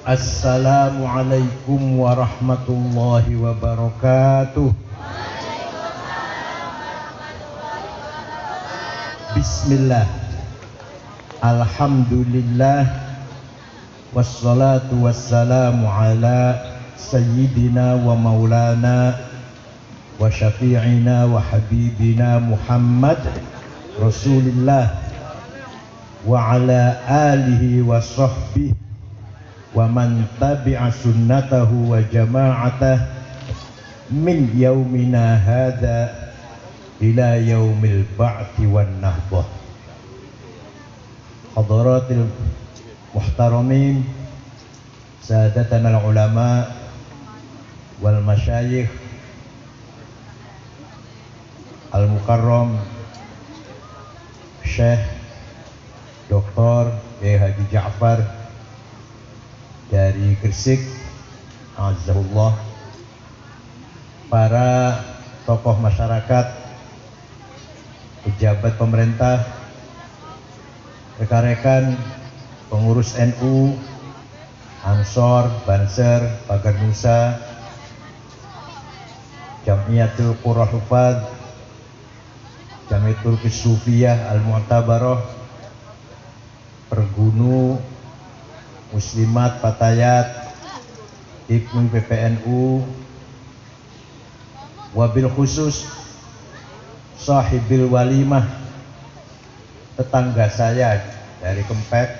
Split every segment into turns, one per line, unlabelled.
Assalamualaikum warahmatullahi wabarakatuh. Bismillah. Alhamdulillah. Wassalatu wassalamu ala sayyidina wa maulana wa syafi'ina wa habibina Muhammad Rasulillah wa ala alihi wa sahbihi wa man tabi'a sunnatahu wa jama'atah min yaumina hadha ila yaumil ba'ti wan nahdah. Hadaratil muhtaramin, sadatana ulama wal masyayikh al mukarram Syekh Dr. Haji Ja'far dari Gresik, azzaullah, para tokoh masyarakat, pejabat pemerintah, rekan-rekan pengurus NU, Ansor, Banser, Pagar Nusa, Jamiatul Qurra Hufad, Jamiatul Kisufiyah Al-Mu'tabarah, Pergunu, Muslimat Fatayat, Ibnu PPNU, wabil khusus sahibil walimah, tetangga saya dari Kempek,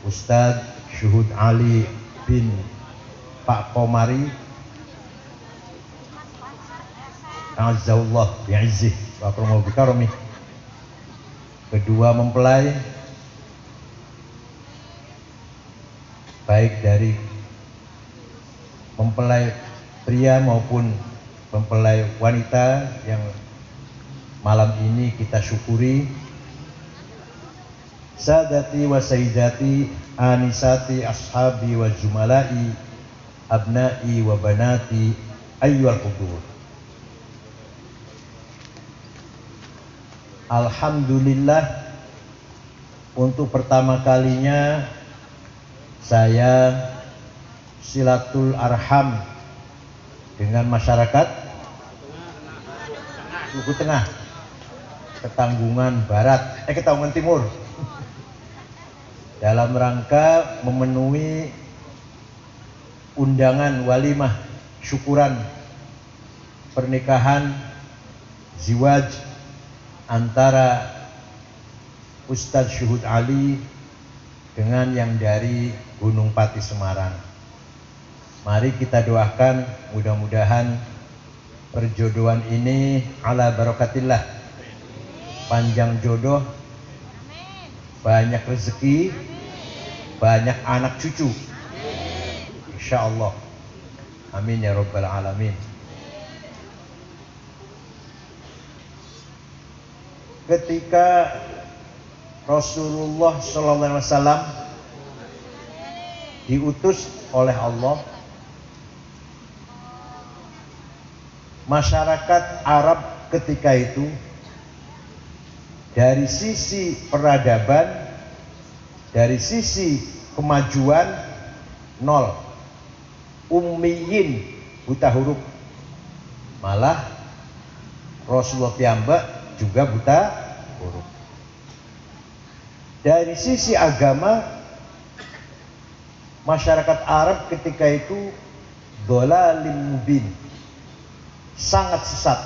Ustadz Syuhud Ali bin Pak Komari, azzaullah bi'izzih wa akramu bikaromih. Kedua mempelai, baik dari mempelai pria maupun mempelai wanita yang malam ini kita syukuri. Sadati wa sayyidati, anisati ashabi wa jumalai, abnai wa banati, ayyuhal hudur. Alhamdulillah, untuk pertama kalinya saya silatul arham dengan masyarakat Suku Tengah, Ketanggungan Barat, Ketanggungan Timur, dalam rangka memenuhi undangan walimah syukuran pernikahan ziwaj antara Ustadz Syuhud Ali dengan yang dari Gunung Pati Semarang. Mari kita doakan mudah-mudahan perjodohan ini ala barakatillah, panjang jodoh, banyak rezeki, banyak anak cucu, insya Allah. Amin ya rabbal alamin. Ketika Rasulullah SAW diutus oleh Allah, masyarakat Arab ketika itu dari sisi peradaban, dari sisi kemajuan, nol, ummiyin, buta huruf. Malah Rasulullah piyambak juga buta huruf. Dari sisi agama, masyarakat Arab ketika itu dhalalim mubin, sangat sesat.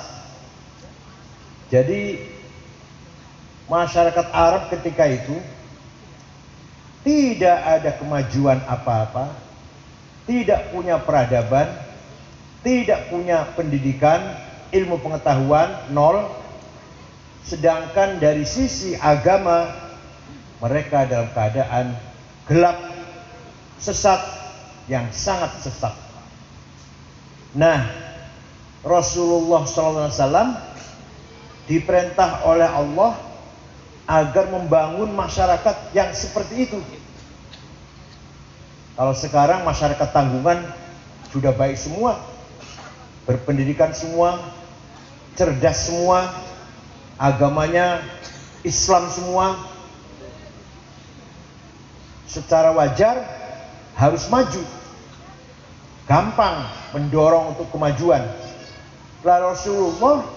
Jadi masyarakat Arab ketika itu tidak ada kemajuan apa-apa, tidak punya peradaban, tidak punya pendidikan, ilmu pengetahuan, nol. Sedangkan dari sisi agama, mereka dalam keadaan gelap, sesat, yang sangat sesat. Nah, Rasulullah SAW diperintah oleh Allah agar membangun masyarakat yang seperti itu. Kalau sekarang masyarakat Tanggungan sudah baik semua, berpendidikan semua, cerdas semua, agamanya Islam semua. Secara wajar harus maju, gampang mendorong untuk kemajuan. Lalu Rasulullah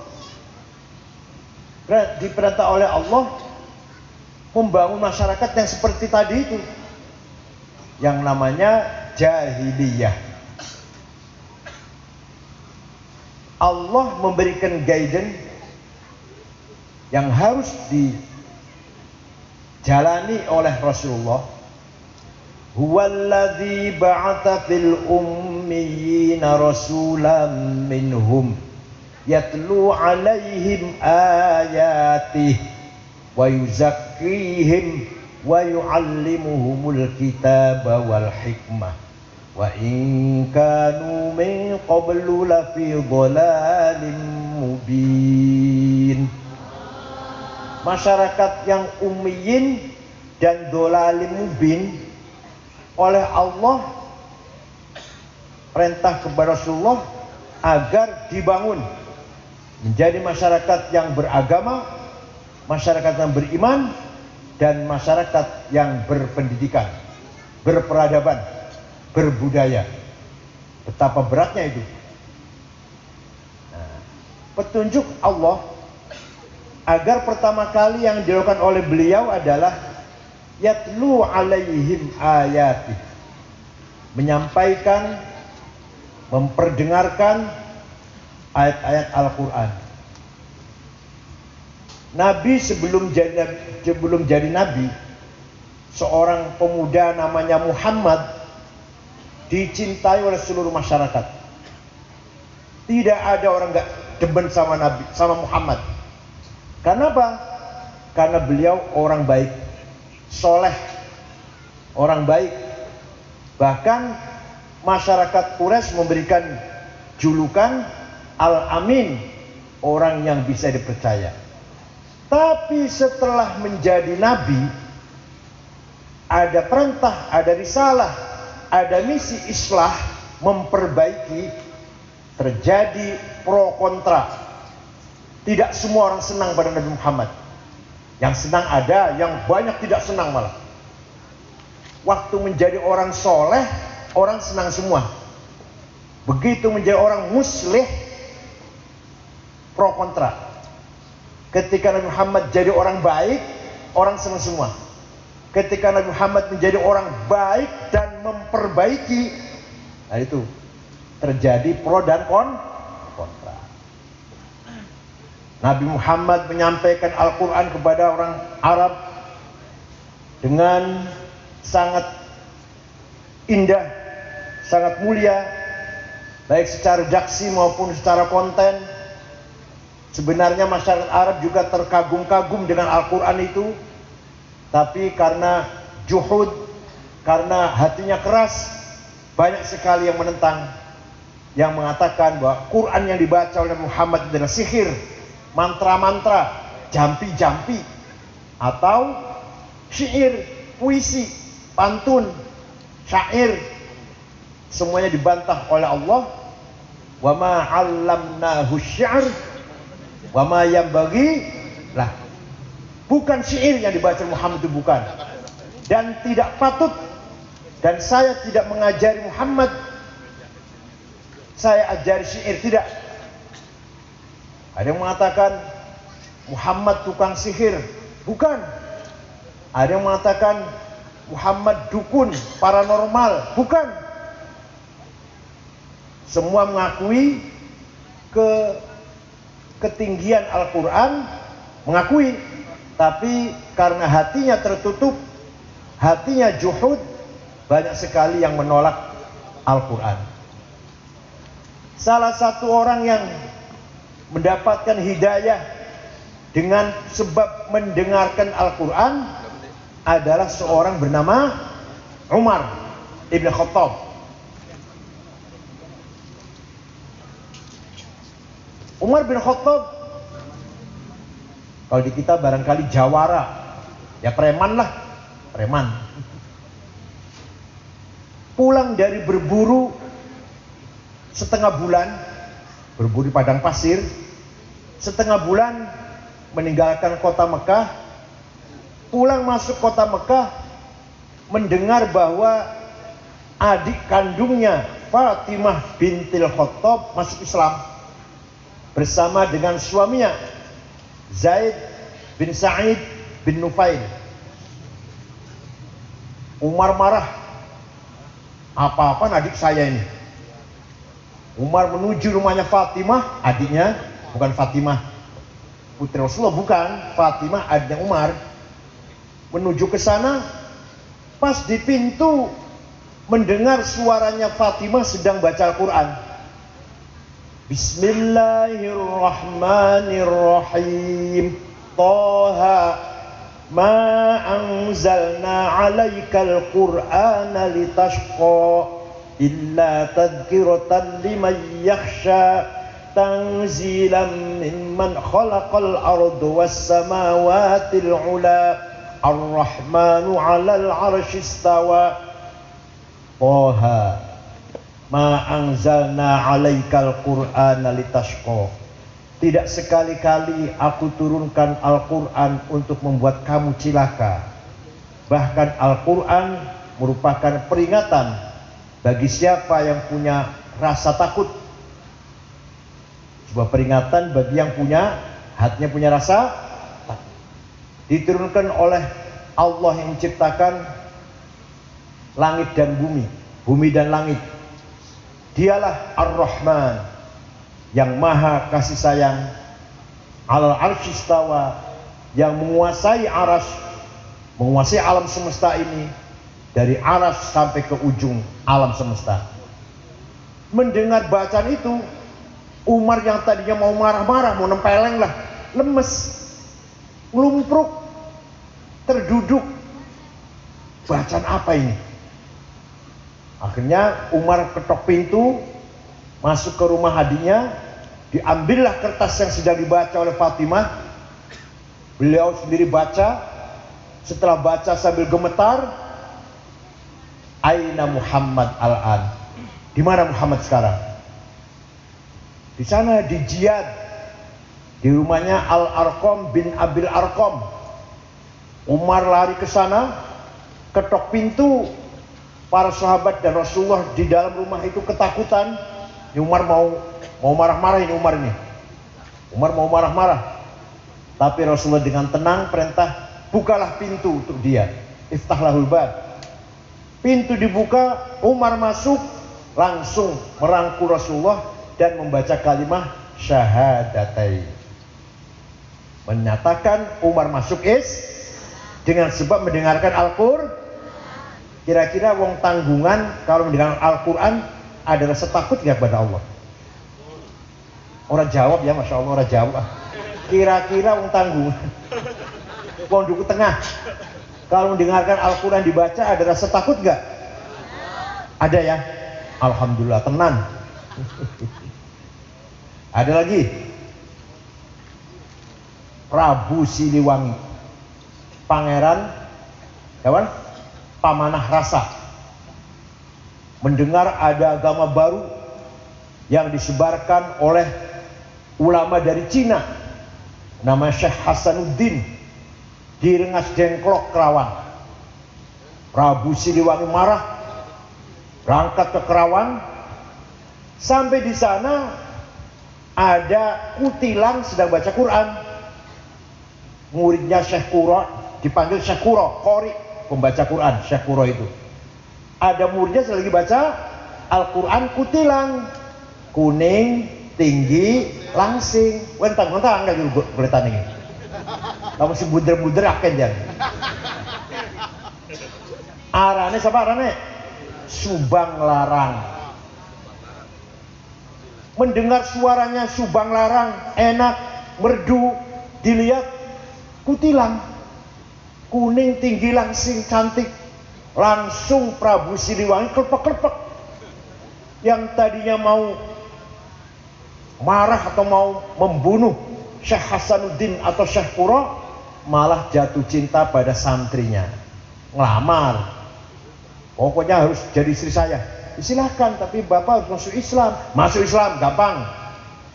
diperintah oleh Allah membangun masyarakat yang seperti tadi itu, yang namanya jahiliyah. Allah memberikan guidance yang harus dijalani oleh Rasulullah. Huwallazi ba'atha fil ummiyina rasulan minhum yatlu alaihim ayatihi wa yuzakkihim wa yu'allimuhumul kitaba wal hikmah wa in kanu min qablu lafi dhalalin mubin. Masyarakat yang ummiyin dan dhalalin mubin oleh Allah perintah kepada Rasulullah agar dibangun menjadi masyarakat yang beragama, masyarakat yang beriman, dan masyarakat yang berpendidikan, berperadaban, berbudaya. Betapa beratnya itu. Nah, petunjuk Allah agar pertama kali yang dilakukan oleh beliau adalah yatlu alaihim ayati, menyampaikan, memperdengarkan ayat-ayat Al-Quran. Nabi sebelum jadi nabi, seorang pemuda namanya Muhammad dicintai oleh seluruh masyarakat. Tidak ada orang gak demen sama Nabi, sama Muhammad. Karena apa? Karena beliau orang baik, soleh, orang baik. Bahkan masyarakat Quraisy memberikan julukan Al-Amin, orang yang bisa dipercaya. Tapi setelah menjadi nabi, ada perintah, ada risalah, ada misi islah, memperbaiki, terjadi pro kontra. Tidak semua orang senang pada Nabi Muhammad. Yang senang ada, yang banyak tidak senang malah. Waktu menjadi orang soleh, orang senang semua. Begitu menjadi orang muslih, pro kontra. Ketika Nabi Muhammad jadi orang baik, orang senang semua. Ketika Nabi Muhammad menjadi orang baik dan memperbaiki, nah itu terjadi pro dan kontra. Nabi Muhammad menyampaikan Al-Quran kepada orang Arab dengan sangat indah, sangat mulia, baik secara redaksi maupun secara konten. Sebenarnya masyarakat Arab juga terkagum-kagum dengan Al-Quran itu, tapi karena juhud, karena hatinya keras, banyak sekali yang menentang, yang mengatakan bahwa Quran yang dibaca oleh Muhammad adalah sihir, mantra-mantra, jampi-jampi, atau syair, puisi, pantun, syair. Semuanya dibantah oleh Allah. Wa ma 'allamnahu syi'r wa ma yanbaghi lah. Bukan syair yang dibaca Muhammad, itu bukan, dan tidak patut. Dan saya tidak mengajari Muhammad, saya ajari syair, tidak. Ada yang mengatakan Muhammad tukang sihir, bukan. Ada yang mengatakan Muhammad dukun, paranormal, bukan. Semua mengakui ketinggian Al-Quran, mengakui, tapi karena hatinya tertutup, hatinya juhud, banyak sekali yang menolak Al-Quran. Salah satu orang yang mendapatkan hidayah dengan sebab mendengarkan Al-Quran adalah seorang bernama Umar Ibn Khattab. Umar bin Khattab, kalau di kita barangkali jawara, ya preman lah, preman. Pulang dari berburu setengah bulan, berburu di padang pasir, setengah bulan meninggalkan kota Mekah, pulang masuk kota Mekah, mendengar bahwa adik kandungnya Fatimah bintil Khattab masuk Islam bersama dengan suaminya Zaid bin Sa'id bin Nufail. Umar marah, apa-apa adik saya ini. Umar menuju rumahnya Fatimah, adiknya, bukan Fatimah putri Rasulullah, bukan, Fatimah adiknya Umar. Menuju ke sana, pas di pintu mendengar suaranya Fatimah sedang baca Al-Quran. Bismillahirrahmanirrahim. Toha ma anzalna alaikal qur'ana litashqa illa tadhkiratan liman yakhsha tanzilan mimman khalaqal arda was samawatil ula ar-rahmanu 'alal 'arsy istawa. Toha ma anzalna alaikal qur'ana litashqa. Tidak sekali-kali aku turunkan Al-Quran untuk membuat kamu cilaka. Bahkan Al-Quran merupakan peringatan bagi siapa yang punya rasa takut. Sebuah peringatan bagi yang punya hatinya punya rasa takut. Diturunkan oleh Allah yang menciptakan langit dan bumi, bumi dan langit. Dialah Ar-Rahman, yang maha kasih sayang, alal arsy istawa, yang menguasai aras, menguasai alam semesta ini, dari aras sampai ke ujung alam semesta. Mendengar bacaan itu, Umar yang tadinya mau marah-marah, mau nempeleng lah, lemes, ngelumpruk, terduduk. Bacaan apa ini? Akhirnya Umar ketok pintu, masuk ke rumah adiknya, diambillah kertas yang sedang dibaca oleh Fatimah. Beliau sendiri baca. Setelah baca sambil gemetar, Aina Muhammad al-an? Di mana Muhammad sekarang? Di sana di Jiyad, di rumahnya Al-Arqam bin Abil Arqam. Umar lari ke sana, ketok pintu. Para sahabat dan Rasulullah di dalam rumah itu ketakutan. Umar mau marah-marah ini Umar ini. Umar mau marah-marah. Tapi Rasulullah dengan tenang perintah, bukalah pintu untuk dia. Iftahlahul bab. Pintu dibuka, Umar masuk, langsung merangkul Rasulullah dan membaca kalimat syahadatain. Menyatakan Umar masuk dengan sebab mendengarkan Al-Qur'an. Kira-kira wong tanggungan kalau mendengar Al-Quran ada rasa takut gak kepada Allah? Orang jawab ya, Masya Allah, orang jawab. Kira-kira wong tanggungan, wong duku tengah, kalau mendengarkan Al-Quran dibaca ada rasa takut gak? Ada ya? Alhamdulillah, tenang. Ada lagi, Prabu Siliwangi, pangeran kawan Pamanah Rasa, mendengar ada agama baru yang disebarkan oleh ulama dari Cina, nama Syekh Hasanuddin, di Rengas Dengklok, Kerawang. Prabu Siliwangi marah, berangkat ke Kerawang. Sampai di sana ada kutilang sedang baca Quran. Muridnya Syekh Kuro, dipanggil Syekh Kuro, Qori, pembaca Quran, Syekh Kuro itu. Ada muridnya sedang lagi baca Al-Quran, kutilang, kuning, tinggi, langsing. Wentang-wentang nggak dulu kulitan ini. Kamu si buder-buder akan dia. Arane siapa arane? Subang Larang. Mendengar suaranya Subang Larang, enak, merdu, dilihat kutilang, kuning, tinggi, langsing, cantik. Langsung Prabu Siliwangi klepek-klepek. Yang tadinya mau marah atau mau membunuh Syekh Hasanuddin atau Syekh Kuro, malah jatuh cinta pada santrinya, ngelamar. Pokoknya harus jadi istri saya. Silahkan, tapi bapak harus masuk Islam. Masuk Islam gampang,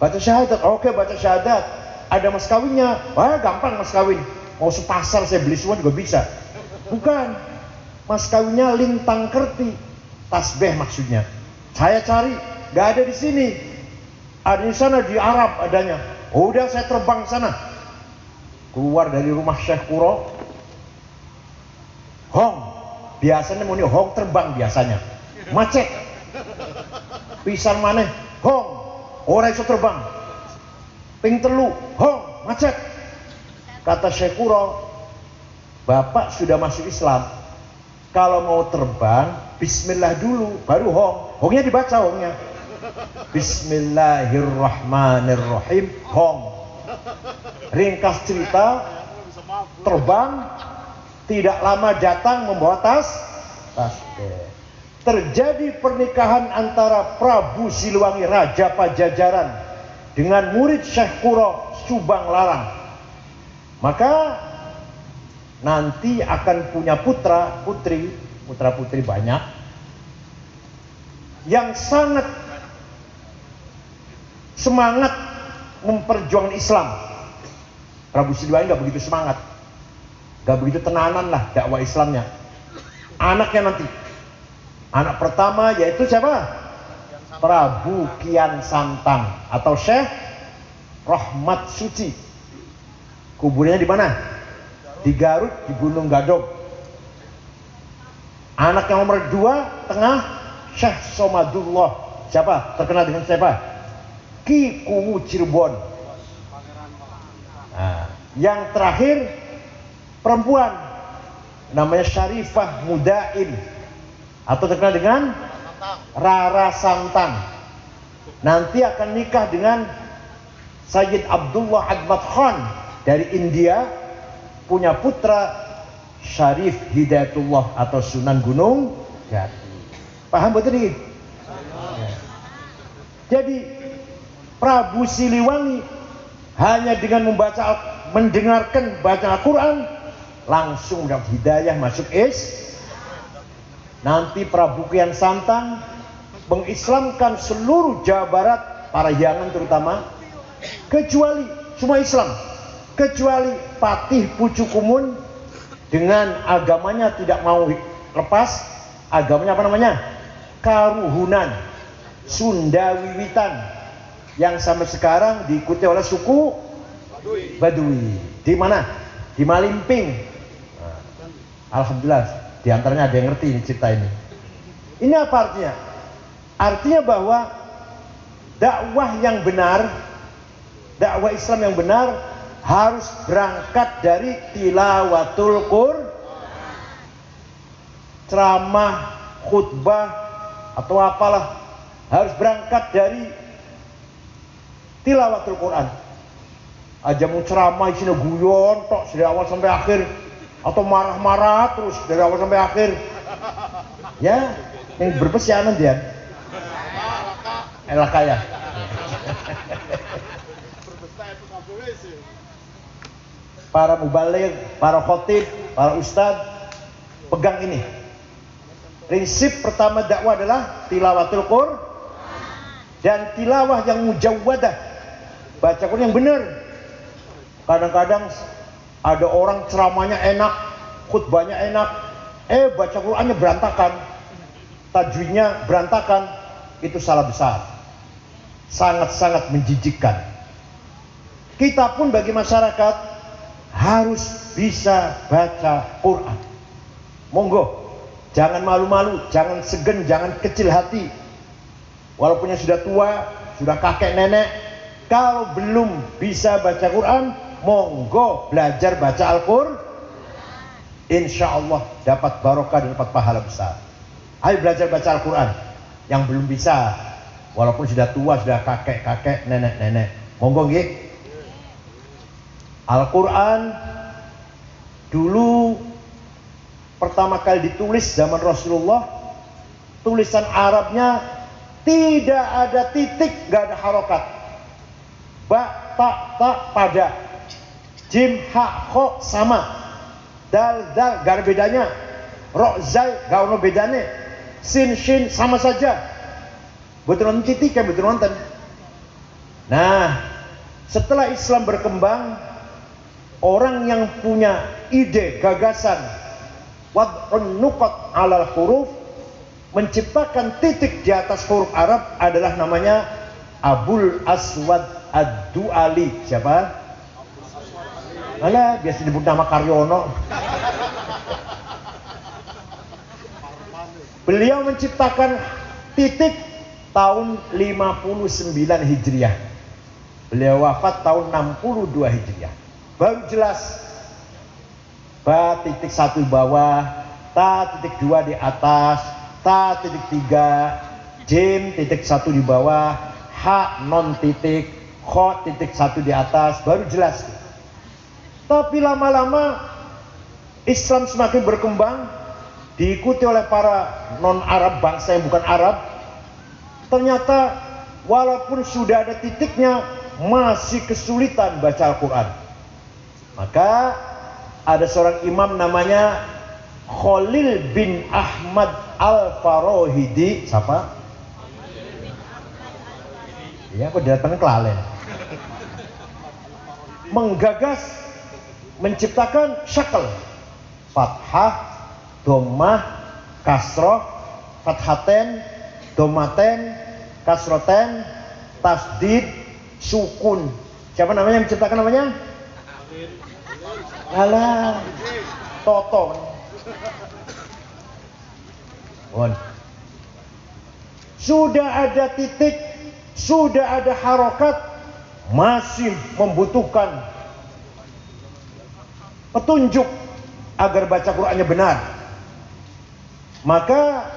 baca syahadat. Oke, baca syahadat. Ada mas kawinnya, wah gampang mas kawin. Mau sepasar saya beli semua juga bisa. Bukan, mas kawinnya lintang kerti. tasbih maksudnya. Saya cari, nggak ada di sini. Ada di sana, di Arab adanya. Udah saya terbang sana. Keluar dari rumah Syekh Kuro. Hong. Biasanya mau hong terbang biasanya. Macet. Pisan maneh, hong. Orang iso terbang. Ping telu, hong, macet. Kata Syekh Kuro, Bapak sudah masuk Islam. Kalau mau terbang, bismillah dulu, baru hong. Hongnya dibaca hongnya. Bismillahirrahmanirrahim, hong. Ringkas cerita, terbang, tidak lama datang membawa tasbih. Terjadi pernikahan antara Prabu Siliwangi Raja Pajajaran dengan murid Syekh Kuro Subang Larang. Maka nanti akan punya putra putri banyak yang sangat semangat memperjuangkan Islam. Prabu Siliwangi nggak begitu semangat, nggak begitu tenanan lah dakwah Islamnya. Anaknya nanti, anak pertama yaitu siapa? Prabu Kian Santang atau Syekh Rahmat Suci. Kuburnya di mana? Di Garut, di Gunung Gadog. Anak yang nomor 2 tengah Syekh Somadullah. Siapa? Terkenal dengan siapa? Ki Kuwu Cirebon. Nah, yang terakhir perempuan namanya Syarifah Mudain atau terkenal dengan Rara Santang. Nanti akan nikah dengan Sayyid Abdullah Ahmad Khan dari India, punya putra Syarif Hidayatullah atau Sunan Gunung Jati. Paham betul ini? Jadi Prabu Siliwangi hanya dengan mendengarkan baca Al-Quran langsung dapat hidayah masuk Nanti Prabu Kian Santang mengislamkan seluruh Jawa Barat, Parahyangan terutama, kecuali semua Islam, kecuali Patih Pucukumun dengan agamanya tidak mau lepas. Agamanya apa namanya? Karuhunan, Sunda Wiwitan, yang sampai sekarang diikuti oleh suku Baduy. Di mana? Di Malimping. Alhamdulillah, diantaranya ada yang ngerti ini cerita ini. Ini apa artinya? Artinya bahwa dakwah yang benar, dakwah Islam yang benar harus berangkat dari tilawatul Quran, ceramah, khutbah atau apalah, harus berangkat dari tilawatul Quran. Aja mau ceramah isinya guyon tok dari awal sampai akhir, atau marah-marah terus dari awal sampai akhir, ya yang berpesianan dia elakaya. Para mubaligh, para khotib, para ustadz pegang ini. Prinsip pertama dakwah adalah tilawatul Quran dan tilawah yang mujawwadah, baca Quran yang benar. Kadang-kadang ada orang ceramahnya enak, khutbahnya enak, baca Qurannya berantakan, tajwidnya berantakan. Itu salah besar, sangat-sangat menjijikkan. Kita pun bagi masyarakat harus bisa baca Quran. Monggo, jangan malu-malu, jangan segan, jangan kecil hati. Walaupun yang sudah tua, sudah kakek nenek, kalau belum bisa baca Quran, monggo belajar baca Al-Quran. Insya Allah dapat barokah dan dapat pahala besar. Ayo belajar baca Al-Quran. Yang belum bisa, walaupun sudah tua, sudah kakek-kakek, nenek-nenek, monggo nggih. Al-Quran dulu pertama kali ditulis zaman Rasulullah, tulisan Arabnya tidak ada titik, nggak ada harokat. Ba, ta, ta, pada. Jim, ha, kho sama. Dal, dal, gak ada bedanya. Ro, zai, gak ada bedanya. Sin, shin, sama saja. Betul nonton titik kan, betul nonton. Nah, setelah Islam berkembang, orang yang punya ide, gagasan, wad'un nuqat alal huruf, menciptakan titik di atas huruf Arab adalah namanya Abul Aswad Ad-Du'ali. Siapa? Alah, biasa disebut nama Karyono. Beliau menciptakan titik tahun 59 Hijriah. Beliau wafat tahun 62 Hijriah. Baru jelas. Ba titik 1 di bawah, ta titik 2 di atas, ta titik 3, jim titik 1 di bawah, ha non titik, kho titik 1 di atas, baru jelas. Tapi lama-lama Islam semakin berkembang, diikuti oleh para non-Arab, bangsa yang bukan Arab. Ternyata walaupun sudah ada titiknya, masih kesulitan baca Al-Quran. Maka ada seorang imam namanya Khalil bin Ahmad Al-Farohidi. Siapa? Ya, aku datang ke Lalen. Menggagas menciptakan syakal, fathah, dhammah, kasroh, fathaten, dhammaten, kasroten, tasdid, sukun. Siapa namanya yang menciptakan namanya? Alah, Toto. Sudah ada titik, sudah ada harokat, masih membutuhkan petunjuk agar baca Qur'annya benar. Maka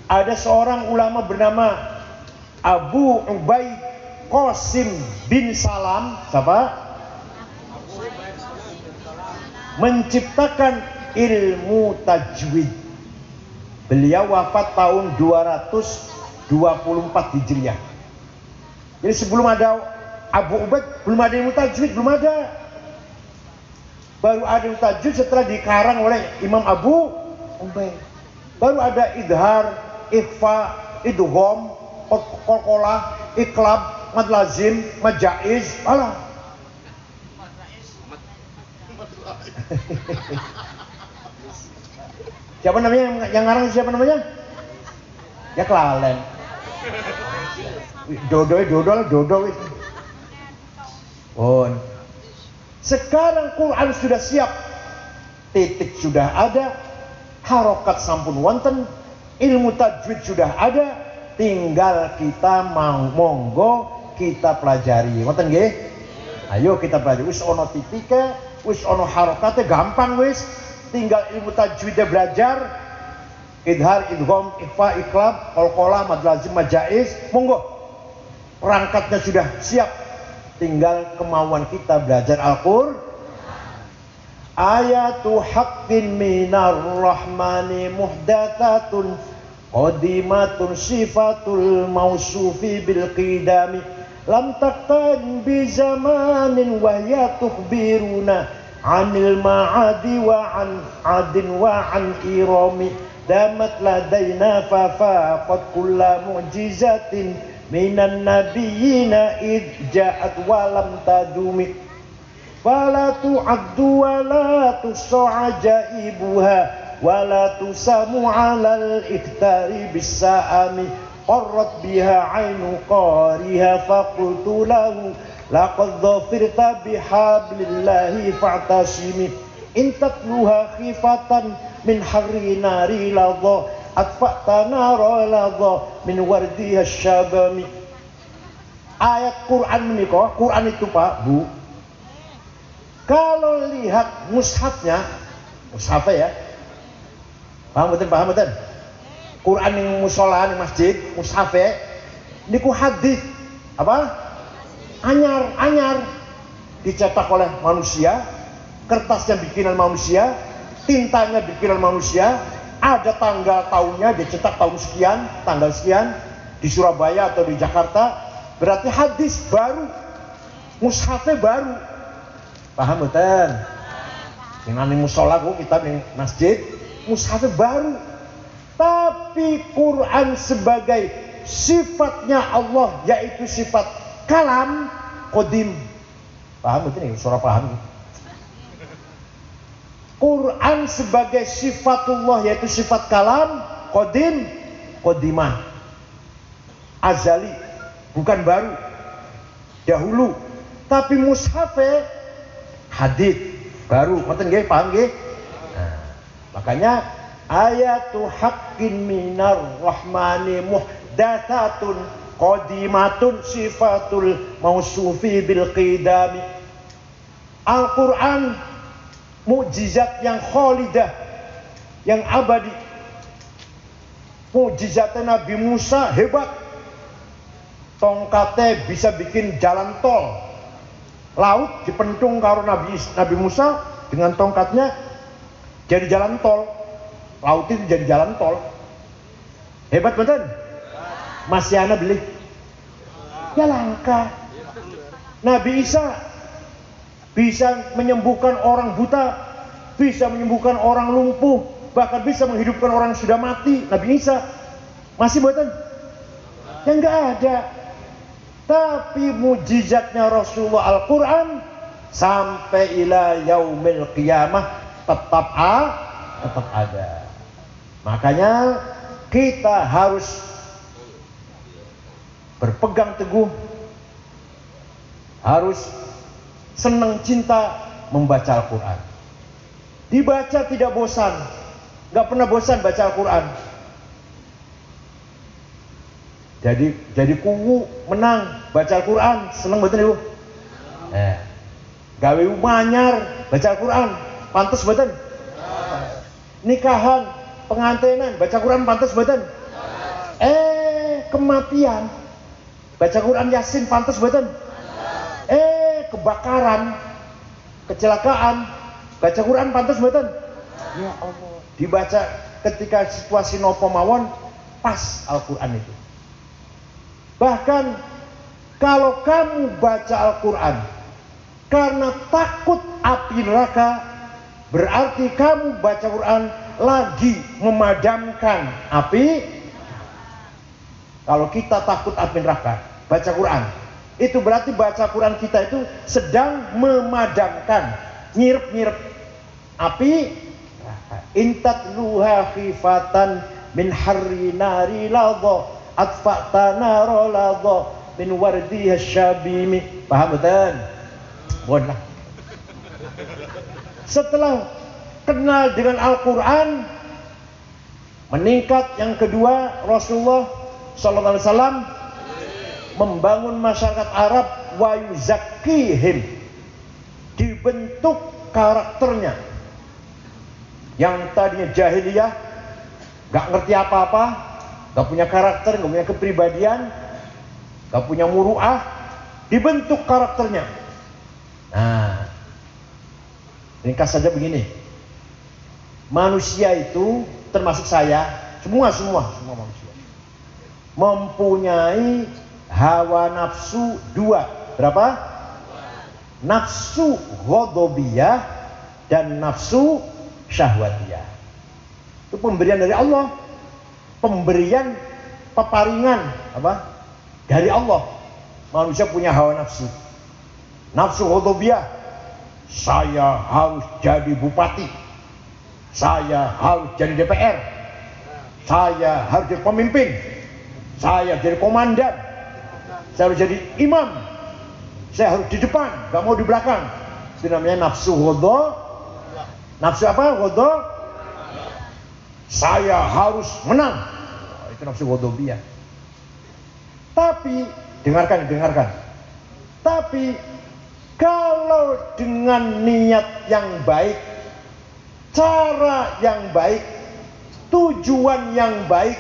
ada seorang ulama bernama Abu Ubaid Qasim bin Salam. Siapa? Menciptakan ilmu tajwid. Beliau wafat tahun 224 Hijriah. Jadi sebelum ada Abu Ubaid belum ada ilmu tajwid, belum ada. Baru ada ilmu tajwid setelah dikarang oleh Imam Abu Ubaid. Baru ada idhar, ikhfa, idgham, qalqalah, iqlab, mad lazim, mad jaiz. Alah. Siapa namanya yang ngarang, siapa namanya? Ya kelalen. Dodo itu. Sekarang Quran sudah siap. Titik sudah ada, harokat sampun wonten, ilmu tajwid sudah ada, tinggal kita monggo kita pelajari. Wonten nggih? Ayo kita pelajari. Wis ono titike, wis ono harokatnya, gampang wis. Tinggal ilmu tajwidnya belajar, idhar, idgham, ikhfa, iqlab, qalqalah, mad lazim, mad jaiz, monggo. Perangkatnya sudah siap, tinggal kemauan kita belajar Al-Qur'an. Ayatu haqqin minar rahmani muhdathatun qadimatun sifatul mausufi bil qidami lam taqtan bi zamanin wa hiya tukhbiruna anil ma'adi wa an adin wa an irami damat ladaina fa faqad kulla mu'jizatin minan nabiyina id ja'at wa lam tadumi fala tu'addu wa la tus'ajaibuha wa la tusamu 'alal iktari bis-sa'ami qarrat biha 'ainu qariha faqultu lahu laqad dhafirta bihablillahi fa'tasimi in tatluha khifatan min harri nari ladha atfa'ta nara ladha min wardiha syabami. Ayat Quran menika, Quran itu Pak, Bu, kalau lihat mushafnya, mushafnya ya, paham betul? Quran yang musola, yang masjid, mushafnya niku hadis apa? Anyar dicetak oleh manusia, kertasnya bikinan manusia, tintanya bikinan manusia, ada tanggal tahunnya, dicetak tahun sekian, tanggal sekian di Surabaya atau di Jakarta, berarti hadis baru, mushafnya baru. Paham betul? Yang namanya musola kita di masjid, mushafnya baru. Tapi Quran sebagai sifatnya Allah, yaitu sifat kalam qadim. Paham betul nih? Suara paham nih. Quran sebagai sifatullah, yaitu sifat kalam qadim, qadimah, azali, bukan baru, dahulu. Tapi mushafe hadits baru, ngoten nggih, paham nggih? Nah, makanya ayatu haqqin minar rahmani muhdatsatun qadimatun sifatul mausufi bil qidami. Al-Quran mukjizat yang khalidah, yang abadi. Mukjizatnya Nabi Musa hebat, tongkatnya bisa bikin jalan tol, laut dipentung karo Nabi Musa dengan tongkatnya jadi jalan tol, laut itu jadi jalan tol. Hebat betul. Masih anak beli ya langka. Nabi Isa bisa menyembuhkan orang buta, bisa menyembuhkan orang lumpuh, bahkan bisa menghidupkan orang yang sudah mati. Nabi Isa masih buatan yang enggak ada. Tapi mujizatnya Rasulullah Al-Quran sampai ila yaumil qiyamah tetap ada. Makanya kita harus berpegang teguh, harus senang cinta membaca Al-Quran. Dibaca tidak bosan, nggak pernah bosan baca Al-Quran. Jadi kuwu menang baca Al-Quran, seneng betul ibu. Gawe manyar baca Al-Quran, pantas betul. Nikahan, pengantinan baca Quran pantas betul. Kematian baca Quran Yasin pantas betul. Kebakaran, kecelakaan baca Quran pantas betul. Ya Allah, dibaca ketika situasi nopo mawon pas Al-Quran itu. Bahkan kalau kamu baca Al-Quran karena takut api neraka, berarti kamu baca Quran lagi memadamkan api. Kalau kita takut api neraka, baca Quran, itu berarti baca Quran kita itu sedang memadamkan, nyirep-nyirep api neraka. Intatluha khifatan min harri nari ladha atfa'tana roladha min wardiha syabimi. Paham betul? Boleh. Setelah kenal dengan Al-Quran, meningkat yang kedua, Rasulullah sallallahu alaihi wasallam membangun masyarakat Arab wa yuzakkihim, dibentuk karakternya. Yang tadinya jahiliyah, gak ngerti apa-apa, gak punya karakter, gak punya kepribadian, gak punya muru'ah, dibentuk karakternya. Nah, ringkas saja begini, manusia itu termasuk saya, semua manusia mempunyai hawa nafsu dua. Berapa? Nafsu ghadabiyah dan nafsu syahwatiyah. Itu pemberian dari Allah, pemberian peparingan apa? Dari Allah. Manusia punya hawa nafsu. Nafsu ghadabiyah, saya harus jadi bupati, saya harus jadi DPR, saya harus jadi pemimpin, saya jadi komandan, saya harus jadi imam, saya harus di depan, gak mau di belakang. Itu namanya nafsu ghadab. Nafsu apa? Ghadab. Saya harus menang. Itu nafsu ghadabiyah. Tapi dengarkan. Tapi kalau dengan niat yang baik, cara yang baik, tujuan yang baik,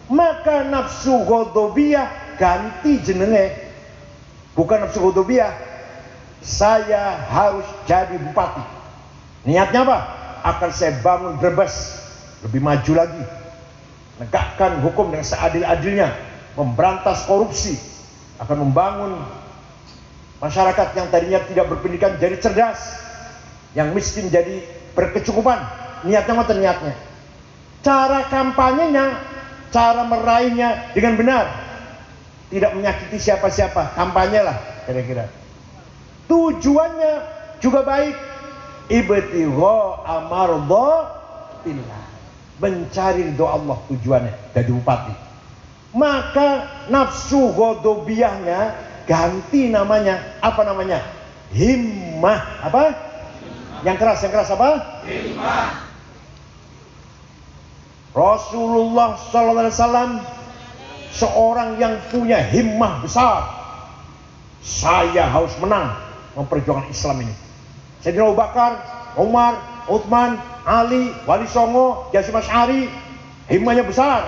maka nafsu ghadabiyah ganti jenenge. Bukan nafsu ghadabiyah, saya harus jadi bupati. Niatnya apa? Akan saya bangun Brebes lebih maju lagi, menegakkan hukum dengan seadil-adilnya, memberantas korupsi, akan membangun masyarakat yang tadinya tidak berpendidikan jadi cerdas, yang miskin jadi berkecukupan. Niatnya ngoten niatnya. Cara kampanyenya, cara meraihnya dengan benar, tidak menyakiti siapa-siapa, kampanye lah kira-kira. Tujuannya juga baik, ibtigha amardhatillah, mencari ridho Allah tujuannya jadi bupati. Maka nafsu ghadabiyahnya ganti namanya. Apa namanya? Himmah. Apa? Yang keras apa? Himmah. Rasulullah SAW seorang yang punya himmah besar. Saya harus menang memperjuangkan Islam ini. Sayyidina Abu Bakar, Umar, Utsman, Ali, Wali Songo, Hasyim Asy'ari, himmahnya besar.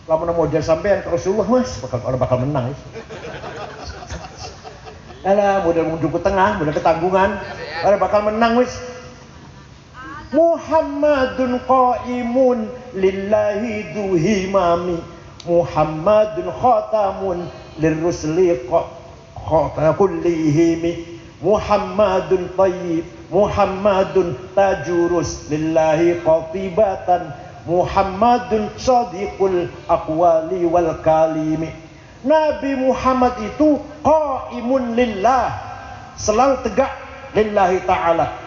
Lamun model sampean ke Rasulullah, Mas, bakal menang. Alah, model mundur ke tengah, model ketanggungan, bakal menang wis. Muhammadun qaimun lillahi du himami, Muhammadun khatamun lirrusli kullihimi, Muhammadun tayyib, Muhammadun tajurus lillahi qatibatan, Muhammadun sadiqul aqwali wal kalimi. Nabi Muhammad itu qaimun lillah, selalu tegak lillahi ta'ala.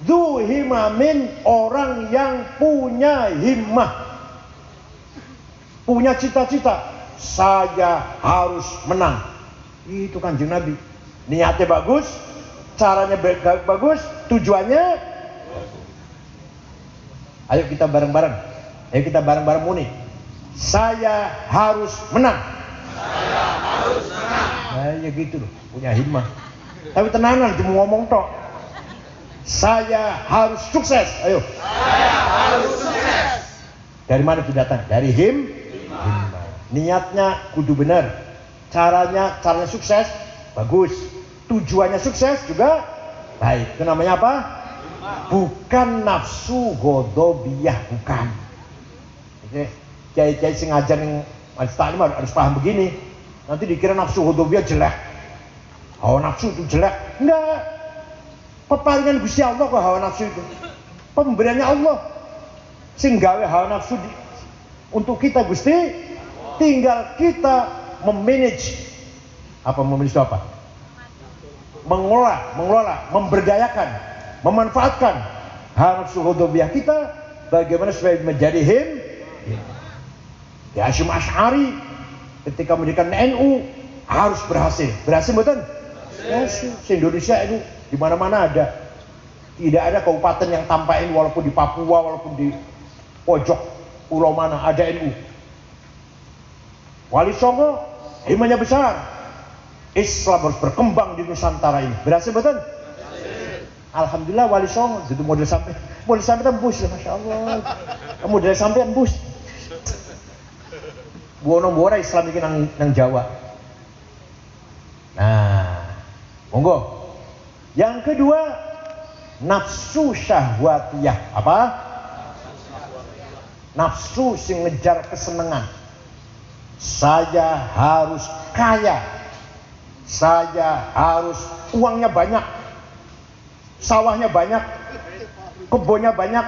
Dzu himamin, orang yang punya himmah, punya cita-cita, saya harus menang. Itu Kanjeng Nabi. Niatnya bagus, caranya bagus, tujuannya. Ayo kita bareng-bareng. Ayo kita bareng-bareng muni. Saya harus menang. Saya harus menang. Nah, ya gitu loh, punya himmah. Tapi tenanan cuma ngomong tok. Saya harus sukses. Ayo. Saya harus sukses. Dari mana itu datang? Dari himmah. Niatnya kudu benar. Caranya sukses bagus. Tujuannya sukses juga baik. Itu namanya apa? Bukan nafsu ghadabiyah, bukan. Oke, kiai-kiai sing ngajar ning majelis taklim harus paham begini. Nanti dikira nafsu ghadabiyah jelek. Hawa nafsu itu jelek. Enggak. Peparingan Gusti Allah kok hawa nafsu itu. Pemberiannya Allah. Sing gawe hawa nafsu untuk kita Gusti, tinggal kita memanage. Apa memanage itu apa? Mengelola, memberdayakan, memanfaatkan hawa nafsu ghadabiyah kita bagaimana supaya menjadi Hasyim Asy'ari ketika mendirikan NU harus berhasil. Berhasil betul? Berhasil. Indonesia itu di mana-mana ada. Tidak ada kabupaten yang tanpa NU, walaupun di Papua, walaupun di pojok pulau mana ada NU. Wali Songo himmahnya besar. Islam harus berkembang di Nusantara ini. Berhasil betul? Alhamdulillah Wali Songo itu model sampai tembus, masya Allah. Model sampai tembus. Buono Islam ini nang Jawa. Nah, monggo. Yang kedua, nafsu syahwatiyah. Apa? Nafsu sing ngejar kesenangan. Saya harus kaya. Saya harus uangnya banyak. Sawahnya banyak. Kebunnya banyak.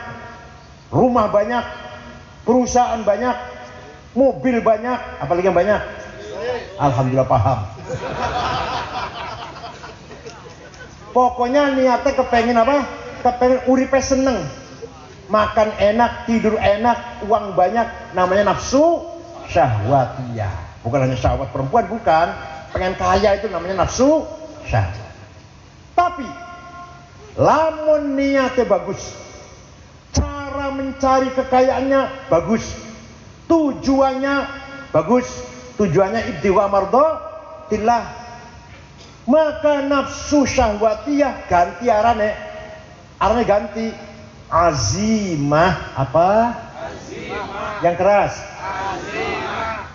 Rumah banyak. Perusahaan banyak. Mobil banyak. Apalagi yang banyak? Alhamdulillah paham. Pokoknya niatnya kepengen apa? Kepengen uripe seneng. Makan enak, tidur enak, uang banyak. Namanya nafsu syahwatiyah. Bukan hanya syahwat perempuan, bukan. Pengen kaya itu namanya nafsu syahwat. Tapi lamun niatnya bagus, cara mencari kekayaannya bagus, tujuannya bagus, tujuannya ibtigha mardhatillah, maka nafsu syahwatiyah ganti arane ganti azimah. Apa? Azimah. Yang keras. Azimah.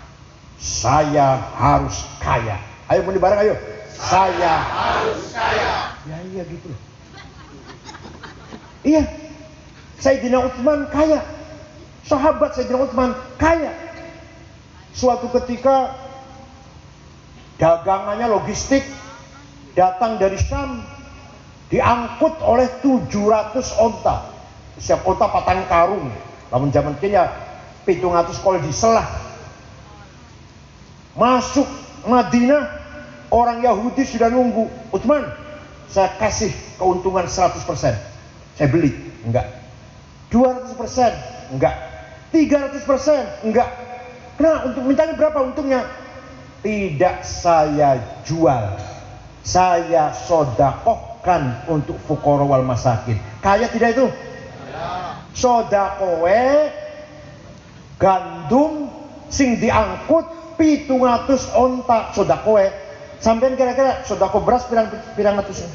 Saya harus kaya. Ayo muni bareng ayo. Saya harus kaya. Ya iya gitu loh. Iya. Sayyidina Utsman kaya. Sahabat Sayyidina Utsman kaya. Suatu ketika dagangannya logistik datang dari Syam, diangkut oleh 700 onta. Setiap onta patang karung. Lamun zaman kenya 700 kol diselah. Masuk Madinah, orang Yahudi sudah nunggu. Utsman, saya kasih keuntungan 100%. Saya beli. Enggak. 200%? Enggak. 300%? Enggak. Kenapa? Untuk mintanya berapa untungnya? Tidak saya jual, saya sodakohkan untuk fuqara wal masakin. Kaya tidak itu? Sodakowe gandum sing diangkut 700 onta sodakowe. Sampean kira-kira sodako beras pirang atusnya?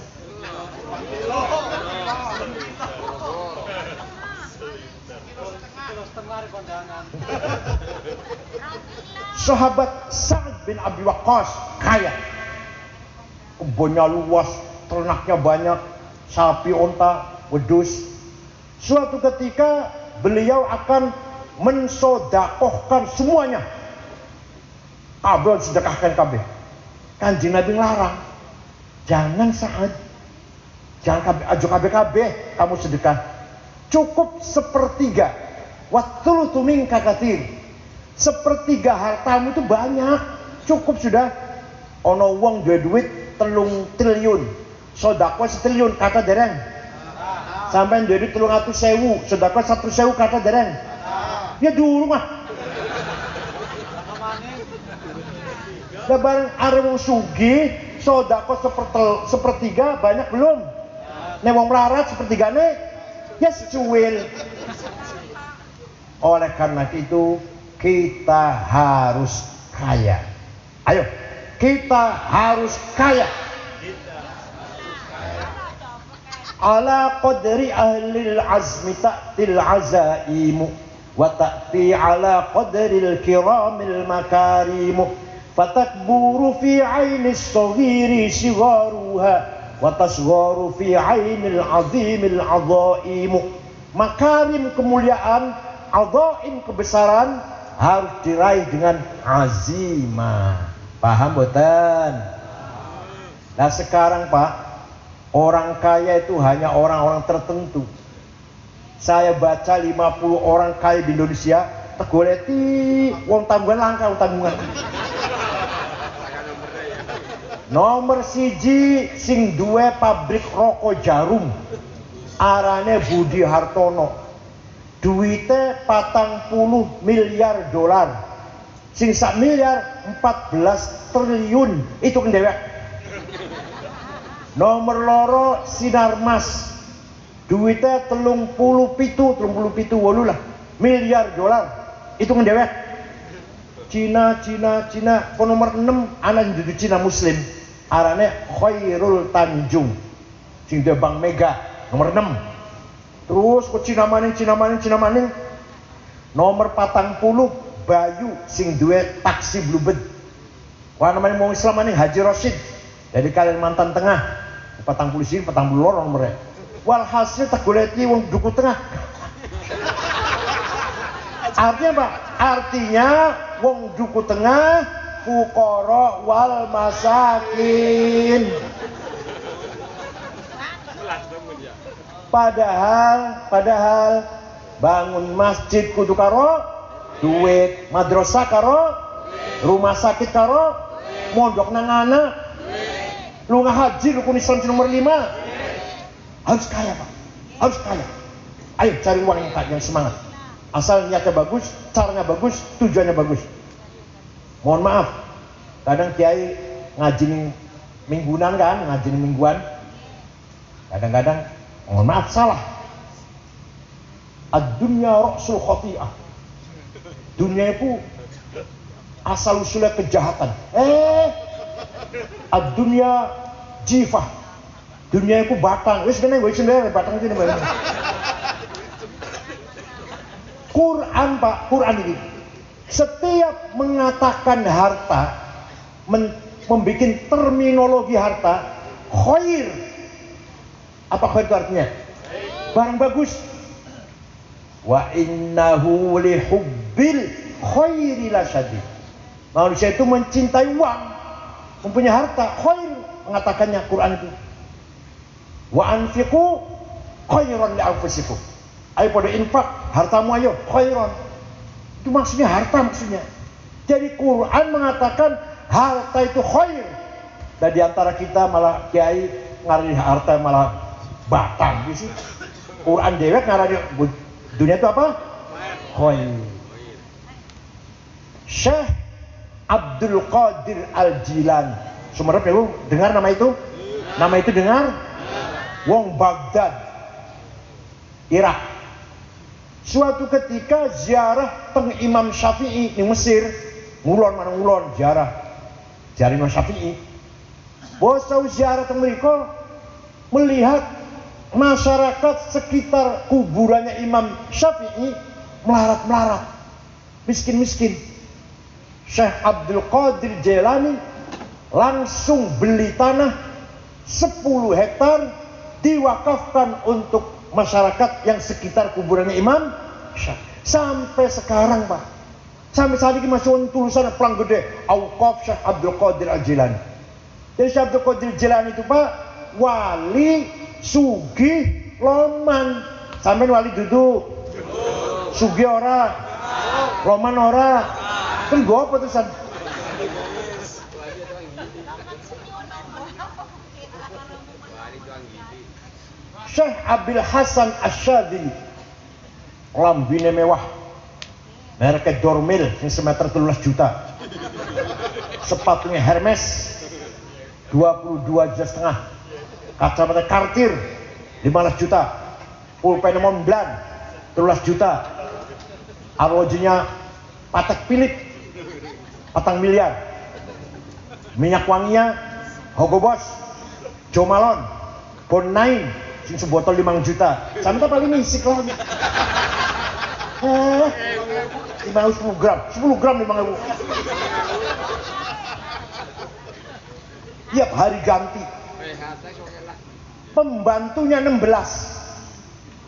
Sahabat Sa'ad bin Abi Waqqas kaya, kebunnya luas, ternaknya banyak, sapi, onta, wedus. Suatu ketika beliau akan mensodakohkan semuanya. Kabel sedekahkan kabel. Kanjeng Nabi larang, jangan Sa'ad, jangan ajo kabeh kamu sedekah. Cukup sepertiga. Wathulutsu minka katsir. Sepertiga hartamu itu banyak, cukup sudah. Ono wong duwe duit 3 triliun, sedekah 1 triliun kata dereng. Sampai duwe duit 300.000, sedekah 100.000 kata dereng. Ya dulu mah. Lah bareng arep wong sugih, sedekah sepertiga banyak belum? Nek wong melarat sepertigane ya secuil. Oleh karena itu kita harus kaya. Ayo, kita harus kaya. Ala qadri ahlil azmi ta'til azaimu wa ta'ti ala qadril kiramil makarimu fatakburu fi ainis saghiri sigharuha wa tasgharu fi ainil azimil azaimu. Makarim kemuliaan, adhaim kebesaran harus diraih dengan azimah. Paham boten? Nah sekarang Pak, orang kaya itu hanya orang-orang tertentu. Saya baca 50 orang kaya di Indonesia, tegoleti wong tanggungan langka, wong tanggungan. Nomor 1 sing duwe pabrik rokok Jarum, arane Budi Hartono. Duitnya 40 miliar dolar. Sing sak miliar 14 triliun. Itu kendewek. Nomor loro Sinarmas. Duitnya 37 wolu lah miliar dolar. Itu kendewek. Cina. Ko nomor 6 anak dudu Cina Muslim. Arane Khairul Tanjung. Sing duwe Bank Mega nomor 6. Terus ke Cina maning. Nomor 40 Bayu sing duwe taksi Bluebird. Wah namanya mau Islam maning Haji Rosid. Jadi Kalimantan Tengah. 40 sini 40 loro nomornya. Walhasil tegoleti wong duku tengah. Artinya apa? Artinya wong duku tengah fuqara wal masakin. Padahal bangun masjid kudu karo duit, madrasah karo rumah sakit karo mondok nang anak, lunga haji rukun Islam nomor 5. Harus kaya Pak, harus kaya. Ayo cari uang yang semangat. Asal niatnya bagus, caranya bagus, tujuannya bagus. Mohon maaf, kadang kiai ngaji mingguan kan, kadang-kadang mohon maaf salah. Ad-dunya ra'sul khati'ah. Dunia itu asal usulnya kejahatan. Ad-dunya jifah. Dunia itu batang. Wis kene wis sendiri batang iki bareng. Quran Pak, Quran ini setiap mengatakan harta, membuat terminologi harta, khair. Apa khair itu artinya? Barang bagus. Wa innahu lihubbil khairi lasyadid. Manusia itu mencintai uang, mempunyai harta, khair mengatakannya Quran itu. Wa anfiqu khairan li anfusikum. Ayo pada infak, hartamu ayo khairan. Itu maksudnya harta maksudnya. Jadi Quran mengatakan harta itu khair. Dan di antara kita malah kiai ngarani harta malah batang gitu sih. Quran dewek ngarani Dunia itu apa? Khair. Syekh Abdul Qadir Al-Jilani. Sumerep ya, dengar nama itu? Nama itu dengar? Wong Baghdad, Irak. Suatu ketika ziarah teng Imam Syafi'i di Mesir, ngulon mana ngulon ziarah Imam Syafi'i. Bosau ziarah teng mriko melihat masyarakat sekitar kuburannya Imam Syafi'i melarat-melarat, miskin-miskin. Syekh Abdul Qadir Jilani langsung beli tanah 10 hektar diwakafkan untuk masyarakat yang sekitar kuburannya Imam Syafi'i. Sampai sekarang Pak, sampai saat ini masih tulisan pelang gede Auqaf Syekh Abdul Qadir Al-Jilani. Jadi Syekh Abdul Qadir Jilani itu Pak wali sugih loman. Sampai wali duduk sugih ora, loman ora. Kan gue apa tulisan? Syekh Abil Hasan Asyadili lambine mewah, merek Dormil yang semeter 13 juta, sepatunya Hermes 22,5 juta, kacamata Cartier 15 juta, pulpen Montblanc 13 juta, arlojinya Patek Philippe 4 miliar, minyak wanginya Hugo Boss, Jo Malone, Bon 9 sing sebotol 5 juta. Sampai paling misik lah. 10 gram 5.000. Tiap hari ganti. Pembantunya 16.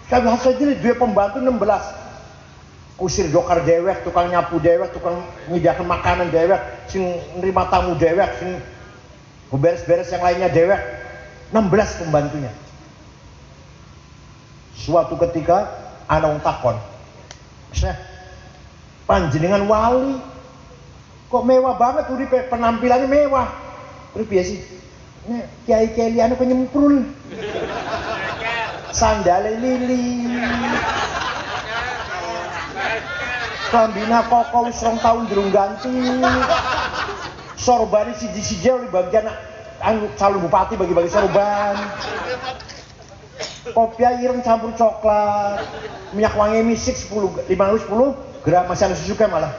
Kami hasil jadi dua pembantu 16. Kusir dokar dewek, tukang nyapu dewek, tukang nyediakan makanan dewek, sing nerima tamu dewek, sing beres-beres yang lainnya dewek. 16 pembantunya. Suatu ketika ana wong takon, "Syekh, panjenengan wali kok mewah banget uripe, penampilannya mewah." Terus biasa sih, "Nek kiai-kiai liyane kok nyemprul. Sandale lili. Klambina koko wis 2 tahun durung ganti. Sorbane siji-siji di bagian anu calon bupati bagi-bagi sorban. Kopi ireng campur coklat, minyak wangi misik 10 gram, masih ada susunya malah.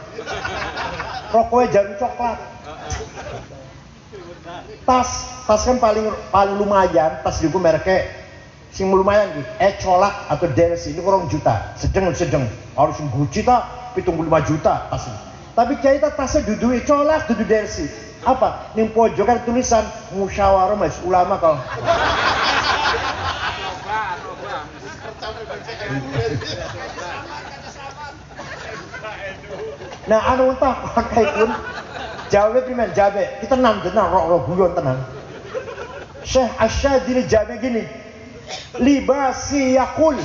Rokoknya jarum coklat. Tas kan paling lumayan, tas juga mereknya sing lumayan gitu. Colak atau Delsi ini kurang juta, sedang harus Gucci tak 75 juta tas ini. Tapi kita tasnya dudu colak, dudu Delsi. Apa? Ning pojokan tulisan musyawarah majelis ulama kalau. Nah anu tak pakai pun jawab primen jabe kita tenang roh guyon tenang. Syekh Asyadili jawab gini, libasi yakul,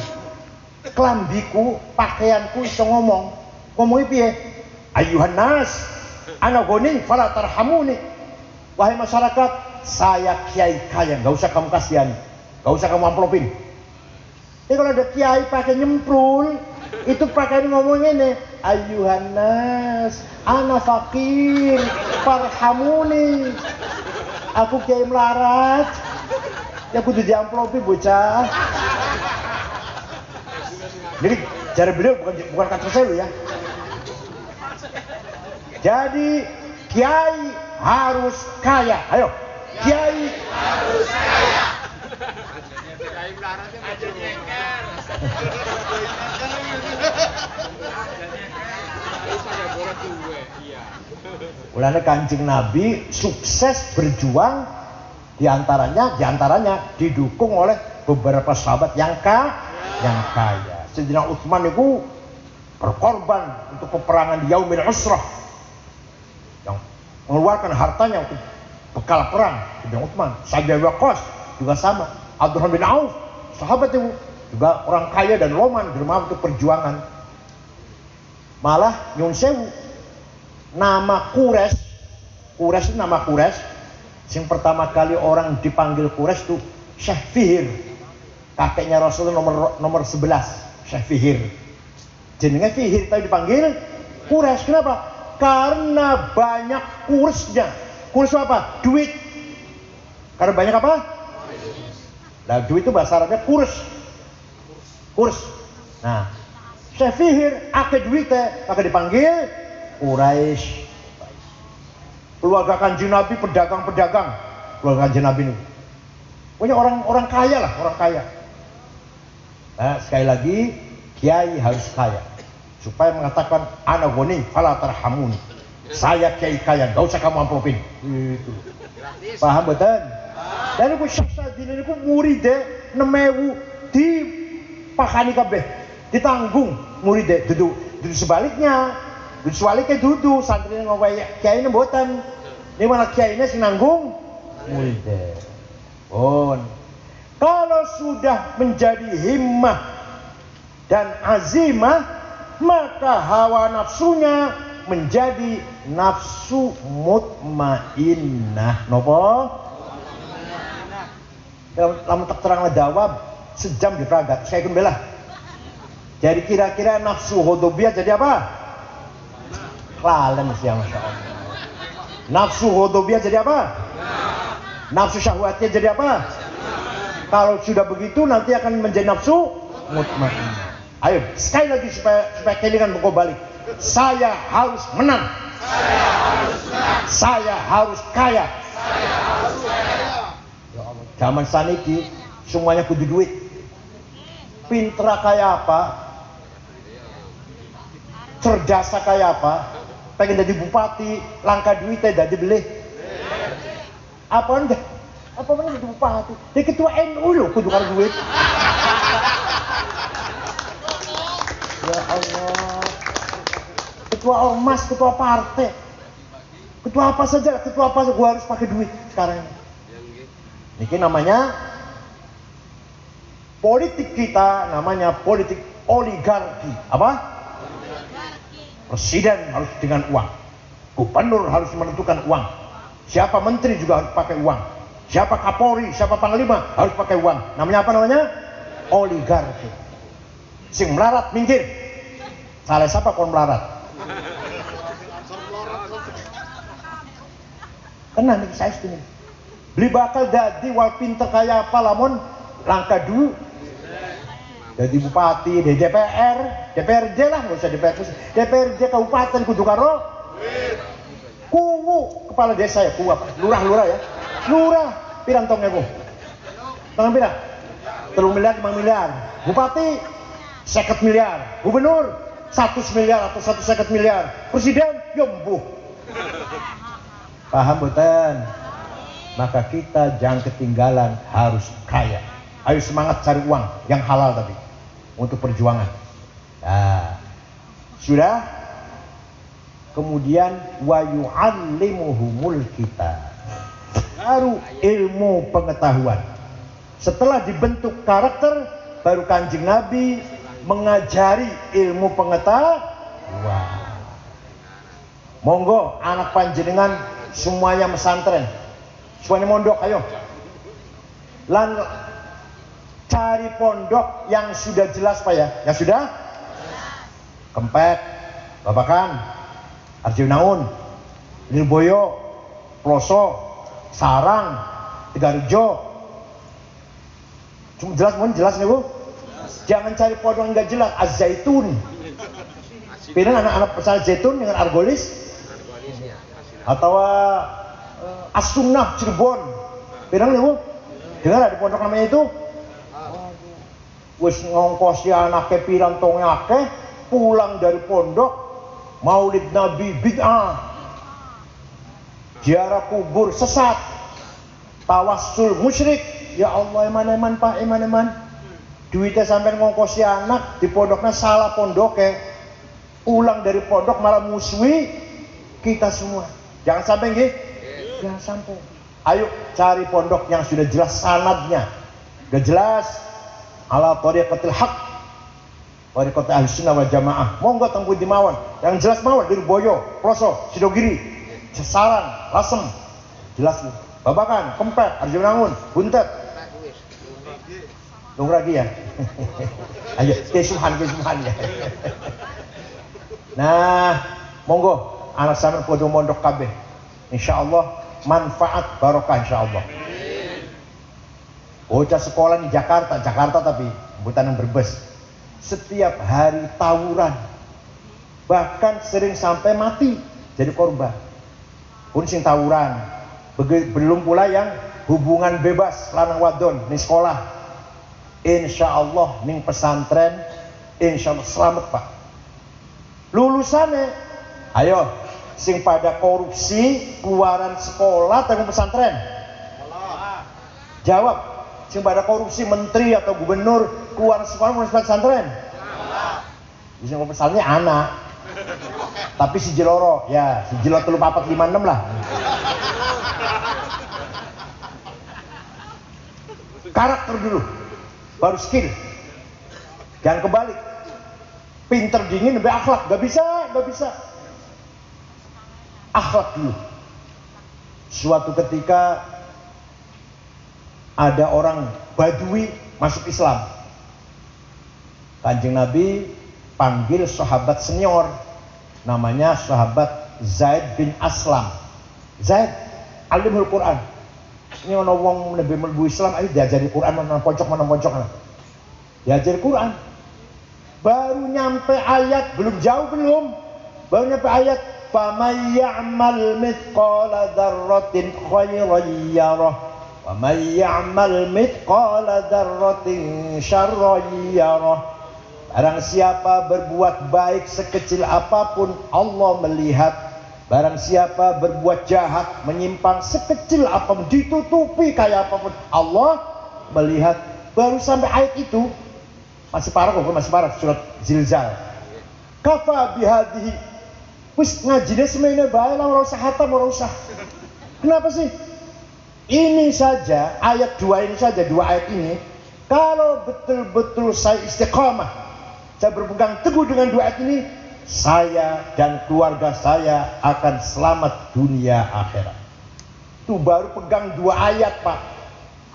kelambiku pakaianku iso ngomongnya piye? Ayuhan nas ana goni fala tarhamuni, wahai masyarakat saya kiai kaya, gak usah kamu kasihani, gak usah kamu amplopin. Jadi kalau ada kiai pakai nyemprul, itu pakai ngomongnya nih, ayuhan nas, ana fakir, farhamuni. Aku kiai melarat, ya kudu diamplopi bocah. Jadi cara beliau bukan kata saya lo ya. Jadi kiai harus kaya, ayo. Kiai harus kaya. Mulanya Kanjeng Nabi sukses berjuang diantaranya didukung oleh beberapa sahabat yang kaya. Sayyidina Utsman itu berkorban untuk peperangan di Yaumil Usrah, yang mengeluarkan hartanya untuk bekal perang. Sayyidina Utsman, Sa'd bin Waqqas juga sama, Abdurrahman bin Auf, sahabat itu juga orang kaya dan loman dermawan untuk perjuangan. Malah nyun sewu, nama Quraisy itu nama Quraisy, yang pertama kali orang dipanggil Quraisy itu Syekh Fihir, kakeknya Rasulullah nomor 11, Syekh Fihir. jenenge Fihir tapi dipanggil Quraisy. Kenapa? Karena banyak kursnya. Kurs apa? Duit. Karena banyak apa? Nah, duit itu bahasa Arabnya kurs. Kurs. Nah, Syekh Fihir akeh duitnya, maka dipanggil Quraisy. Keluarga Kanjeng Nabi pedagang-pedagang. Keluarga Kanjeng Nabi ini. Pokoknya orang kaya lah, orang kaya. Nah, sekali lagi kiai harus kaya. Supaya mengatakan ana ghani fala tarhamuni. Saya kiai kaya, enggak usah kamu amplopin. Gitu. Paham betul? Dan aku Syekh Sadin niku muride 6.000 dipakani kabeh. Ditanggung muride dudu sebaliknya. Dudu santri ngowae kiai mboten. Ini malah kiainya sing nanggung muride. Kalau sudah menjadi himmah dan azimah, maka hawa nafsunya menjadi nafsu mutmainnah. Nopo? Lamun tak terang jawab sejam di Pragat, saya ikut belah. Jadi kira-kira nafsu hodobiyah jadi apa? Lalen sih, Masya Allah. Nafsu hodobiyah jadi apa? Nafsu syahwatnya jadi apa? Kalau sudah begitu nanti akan menjadi nafsu mutmainnah. Ayo sekali lagi supaya kelingan buku balik. Saya harus menang. Saya harus kaya. Ya Allah, zaman saniki semuanya kudu duit. Pinter kaya apa? Cerdas kaya apa? Pengen jadi bupati, langka duitnya jadi beli. Apa enggak? Apa mana jadi bupati? Dia ketua NU loh, kudu kan duit. Ya Allah. Ketua ormas, ketua partai, ketua apa saja, gua harus pakai duit sekarang ini. Ini namanya politik kita, namanya politik oligarki. Apa? Presiden harus dengan uang, gubernur harus menentukan uang, siapa menteri juga harus pakai uang, siapa kapolri, siapa panglima harus pakai uang. Namanya apa namanya? Oligarki. Sing melarat minggir. Salah siapa kon melarat? Tenang nih saya ini. Beli bakal jadi wal pinter kaya apa lamun langka dulu. Jadi bupati, di DPR, DPRD lah, nggak usah DPRD kabupaten kudu karo. Kuwu kepala desa ya, kuwu apa? Lurah ya. Lurah pirang tong ewu. Tangan pirang? 3 miliar, 5 miliar. Bupati 50 miliar. Gubernur 100 miliar atau 150 miliar. Presiden yombuh. Paham betul? Maka kita jangan ketinggalan, harus kaya. Ayo semangat cari uang yang halal tadi untuk perjuangan. Nah, sudah. Kemudian wa yu'allimuhumul kitab. Baru ilmu pengetahuan. Setelah dibentuk karakter, baru Kanjeng Nabi mengajari ilmu pengetahuan. Monggo anak panjenengan semuanya pesantren, semuanya mondok, ayo. Lan cari pondok yang sudah jelas Pak ya, yang sudah Kempet, Babakan, Arjunaun, Lirboyo, Ploso, Sarang, Tegarjo. Cuma jelas nih Bu. Jangan cari pondok yang nggak jelas. Az-Zaitun. Pilih anak-anak pesantren Zaitun dengan Argolis. Atau As-Sunnah Cirebon. Pirang nih Bu? Dengar ada pondok namanya itu? Wis ngongkosi anaknya pirang tongnya akeh, pulang dari pondok Maulid Nabi bid'ah, ziarah kubur sesat, tawassul musyrik. Ya Allah, eman-eman Pak, eman-eman. Duitnya sampai ngongkosi anak di pondoknya salah pondoknya, pulang dari pondok malah musuhi kita semua. Jangan sampai nggih. Jangan sampai. Ayo cari pondok yang sudah jelas sanadnya. Sudah jelas ala thariqatil haq. Thariqatul ahlussunnah wal jamaah. Monggo tengku di mawon. Yang jelas mawon di Boyo, Ploso, Sidogiri, Sarang, Lasem. Jelas Bu. Babakan, Kempet, Arjunaun, Buntet. Tunggu lagi ya. Ayo, kesuhan ya. Nah, monggo anak sampean podo mondok kabeh. Insyaallah manfaat barokah insyaallah. Bocah sekolah di Jakarta tapi bukan yang Brebes. Setiap hari tawuran. Bahkan sering sampai mati jadi korban. Pun sing tawuran. Belum pula yang hubungan bebas lanang wadon di sekolah. Insyaallah ning pesantren insyaallah selamat Pak. Lulusannya ayo sing pada korupsi keluaran sekolah tanggung pesantren. Jawab, sing pada korupsi menteri atau gubernur keluaran sekolah mau pesantren. Sing pesannya anak. Tapi si Jiloro ya, si Jiloro 3456 lah. Karakter dulu, baru skill. Jangan kebalik. Pinter dingin lebih akhlak, gak bisa. Akhlak dulu. Suatu ketika ada orang Badui masuk Islam. Kanjeng Nabi panggil sahabat senior, namanya sahabat Zaid bin Aslam. Zaid, alimul Quran. Ini ono wong lebih mlebu Islam, ayo diajari Quran mana pojok. Diajari Quran. Baru nyampe ayat, baru nyampe ayat faman ya'mal mithqala dzarratin khairan yarah wa man ya'mal mithqala dzarratin syarran yarah. Barang siapa berbuat baik sekecil apapun Allah melihat. Barang siapa berbuat jahat menyimpang sekecil apapun ditutupi kayak apapun Allah melihat. Baru sampai ayat itu masih parah surat Zilzal. Kafa bihadihi. Wis ngajine semene bae lah ora usah hatam ora usah. Kenapa sih? Ini saja ayat 2 ini saja, 2 ayat ini kalau betul-betul saya istiqamah, saya berpegang teguh dengan 2 ayat ini, saya dan keluarga saya akan selamat dunia akhirat. Itu baru pegang 2 ayat Pak.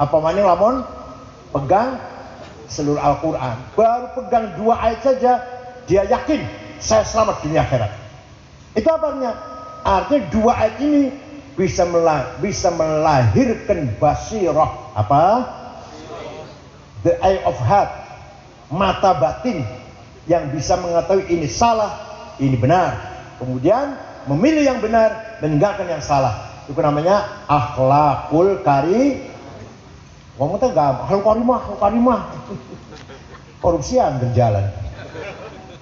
Apa maning lamun pegang seluruh Al-Quran. Baru pegang 2 ayat saja dia yakin saya selamat dunia akhirat. Itu apanya? Artinya 2 ayat ini bisa melahirkan basirah. Apa? The eye of heart, mata batin yang bisa mengetahui ini salah, ini benar. Kemudian memilih yang benar, meninggalkan yang salah. Itu namanya akhlakul karimah. Ngomong tuh gak, karimah. Korupsi angger jalan.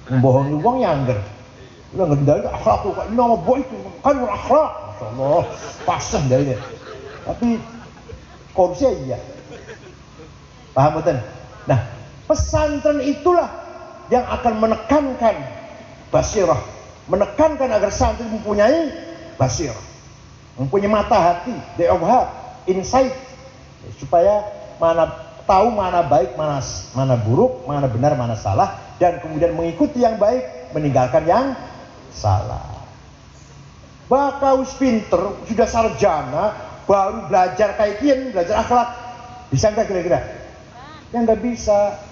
Membohongi uang ya angger. Udah ngendali akhlakul karimah. Ini nama boy itu kan akhlak. Masyaallah, pasah dari dia. Tapi korupsi iya. Paham betul? Nah, pesantren itulah yang akan menekankan basirah, menekankan agar santri mempunyai basirah, mempunyai mata hati, the of heart, insight, supaya tahu mana baik, mana buruk, mana benar, mana salah, dan kemudian mengikuti yang baik, meninggalkan yang salah. Bakaus pinter, sudah sarjana, baru belajar kayak gini, belajar akhlak, bisa nggak kira-kira? Ya nggak bisa.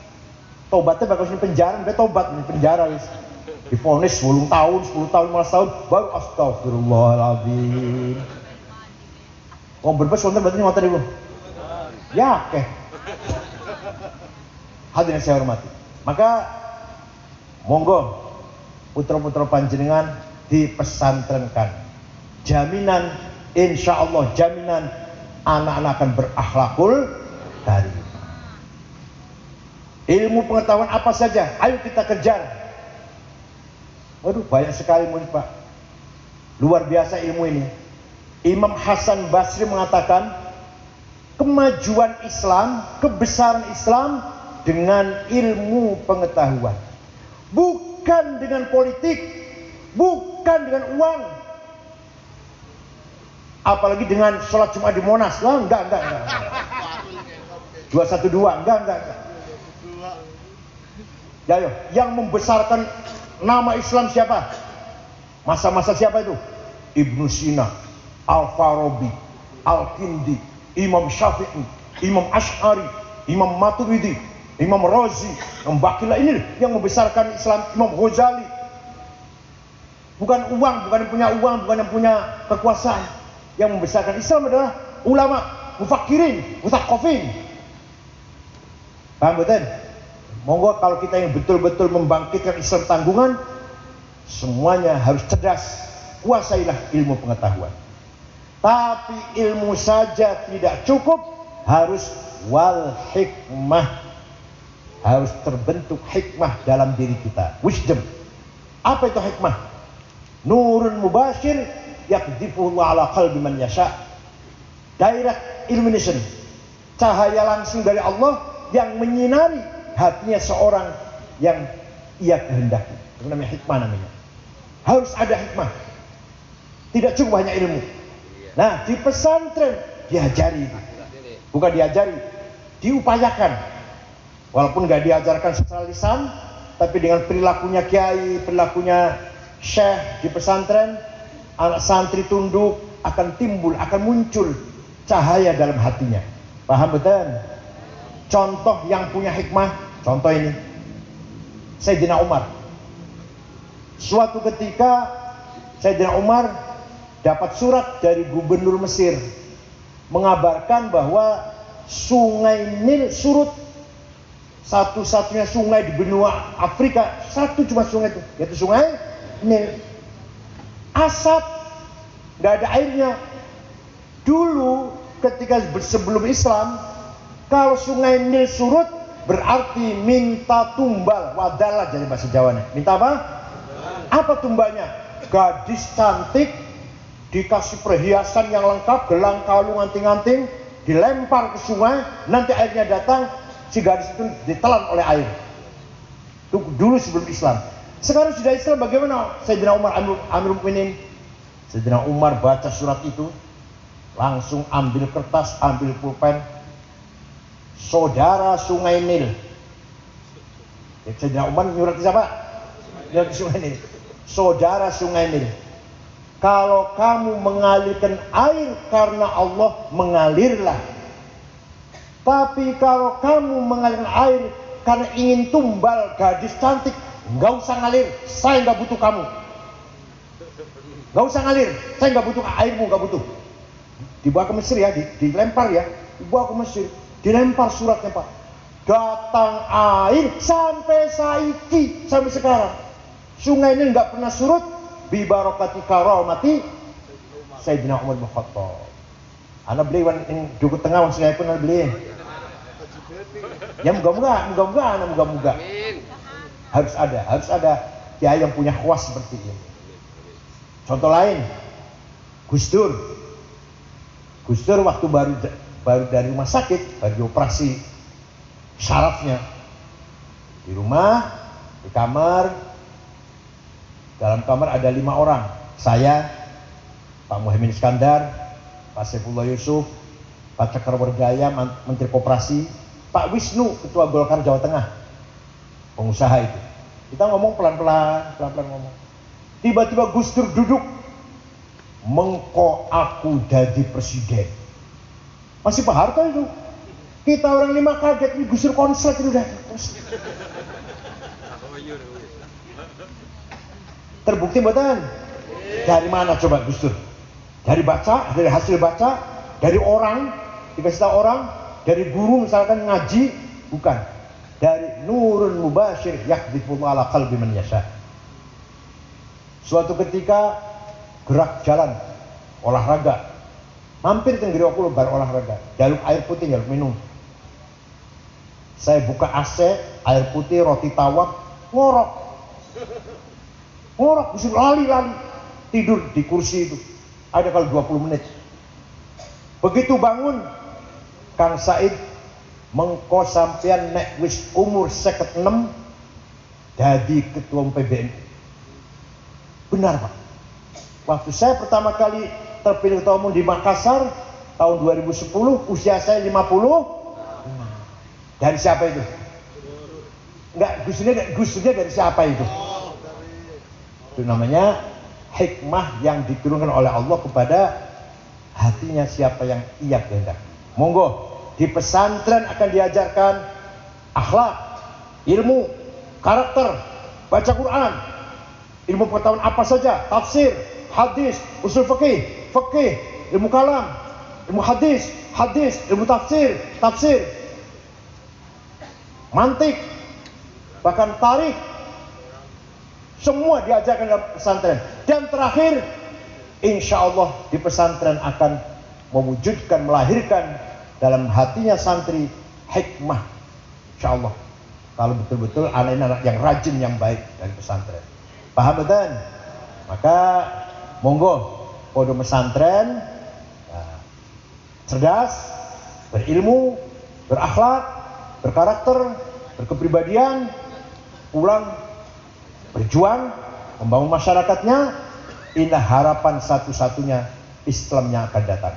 Tobatnya bakal di penjara, udah tobat di penjara wis. Divonis 10 tahun, 15 tahun, baru astagfirullahaladzim. Oh berbes wonten berarti ngoten niku. Ya, oke. Hadirin saya hormati. Maka monggo putra-putra panjenengan dipesantrenkan. Jaminan insyaallah jaminan anak-anak akan berakhlakul karimah. Ilmu pengetahuan apa saja, ayo kita kejar. Waduh, banyak sekali murid Pak. Luar biasa ilmu ini. Imam Hasan Basri mengatakan, kemajuan Islam, kebesaran Islam dengan ilmu pengetahuan. Bukan dengan politik, bukan dengan uang. Apalagi dengan sholat Jumat di Monas. Lah, enggak. 212, enggak. Ya, yang membesarkan nama Islam siapa? Masa-masa siapa itu? Ibnu Sina, Al-Farabi, Al-Kindi, Imam Syafi'i, Imam Asy'ari, Imam Maturidi, Imam Razi, Imam Baqilah, ini yang membesarkan Islam. Imam Ghazali. Bukan uang, bukan yang punya uang, bukan yang punya kekuasaan. Yang membesarkan Islam adalah ulama, mufakirin, mutaqqafin. Paham betul? Monggo kalau kita yang betul-betul membangkitkan Islam tanggungan, semuanya harus cerdas. Kuasailah ilmu pengetahuan. Tapi ilmu saja tidak cukup, harus wal hikmah. Harus terbentuk hikmah dalam diri kita. Wisdom. Apa itu hikmah? Nurun mubashir yakdifuhu ala qalbi man yasha. Direct illumination. Cahaya langsung dari Allah yang menyinari hatinya seorang yang ia kehendaki. Itu namanya hikmah namanya. Harus ada hikmah. Tidak cukup hanya ilmu. Nah, di pesantren diajari. Bukan diajari, diupayakan. Walaupun nggak diajarkan secara lisan, tapi dengan perilakunya kiai, perilakunya syekh di pesantren, anak santri tunduk, akan timbul, akan muncul cahaya dalam hatinya. Paham betul? Contoh yang punya hikmah, contoh ini Sayyidina Umar. Suatu ketika Sayyidina Umar dapat surat dari gubernur Mesir mengabarkan bahwa sungai Nil surut. Satu-satunya sungai di benua Afrika, satu cuma sungai itu, yaitu sungai Nil. Asap, nggak ada airnya. Dulu ketika sebelum Islam, kalau sungai Nil surut berarti minta tumbal. Wadalah jadi bahasa Jawanya. Minta apa? Apa tumbalnya? Gadis cantik dikasih perhiasan yang lengkap, gelang kalung anting-anting, dilempar ke sungai, nanti airnya datang, si gadis itu ditelan oleh air. Itu dulu sebelum Islam. Sekarang sudah Islam, bagaimana Sayyidina Umar Amirul Mukminin? Sayyidina Umar baca surat itu, langsung ambil kertas, ambil pulpen. Saudara Sungai Nil. Sayyidina Umar nyurat siapa? Nyurat Sungai Nil. Saudara Sungai Nil. Kalau kamu mengalirkan air karena Allah, mengalirlah. Tapi kalau kamu mengalirkan air karena ingin tumbal gadis cantik, nggak usah ngalir, saya nggak butuh kamu. Nggak usah ngalir, saya nggak butuh airmu, nggak butuh. Dibawa ke Mesir ya, dilempar ya, dibawa ke Mesir, dilempar suratnya Pak. Datang air sampai saiki, sampai sekarang. Sungai ini nggak pernah surut, bi barokati karamati Sayyidina Umar bin Khattab. Ana beli yang duku tengah wong sungai pun ana beli. Ya moga-moga. Harus ada kiai yang punya kuas seperti ini. Contoh lain, Gus Dur waktu baru dari rumah sakit, baru dioperasi syarafnya. Di rumah, di kamar, dalam kamar ada 5 orang. Saya, Pak Muhaimin Iskandar, Pak Saifullah Yusuf, Pak Cakrawardaya, Menteri Koperasi, Pak Wisnu, Ketua Golkar Jawa Tengah, pengusaha itu. Kita ngomong pelan-pelan ngomong. Tiba-tiba Gus Dur duduk, mengko aku jadi presiden. Masih Pak Harto itu. Kita orang 5 kaget, nih Gus Dur konslet itu udah. Terbukti betul. Dari mana coba Gus Dur? Dari hasil baca, dari orang, dikasih tahu orang, dari guru misalkan ngaji, bukan. Dari nurun mubashir yakdifuhu ala qalbi man yasha. Suatu ketika gerak jalan, olahraga, mampir ke Griokul bar olahraga, jaluk air putih, jaluk minum. Saya buka AC, air putih, roti tawar, ngorok, bisa lali, tidur di kursi itu. Ada kali 20 menit. Begitu bangun, Kang Said, mengko sampean nek wis umur 56 jadi ketua PBNU. Benar Pak. Waktu saya pertama kali terpilih ketua umum di Makassar tahun 2010, usia saya 50. Dari siapa itu? Enggak, Gusnya dari siapa itu? Itu namanya hikmah yang diturunkan oleh Allah kepada hatinya siapa yang ia kehendaki. Monggo di pesantren akan diajarkan akhlak, ilmu, karakter, baca Quran, ilmu pengetahuan apa saja, tafsir, hadis, usul fikih, ilmu kalam, ilmu hadis, ilmu tafsir, mantik, bahkan tarikh, semua diajarkan dalam pesantren. Dan terakhir, insya Allah di pesantren akan mewujudkan, melahirkan dalam hatinya santri hikmah, insya Allah. Kalau betul-betul anak-anak yang rajin, yang baik dari pesantren. Paham betul? Maka monggo pondok pesantren cerdas, berilmu, berakhlak, berkarakter, berkepribadian, pulang berjuang, membangun masyarakatnya. Inilah harapan satu-satunya Islam yang akan datang.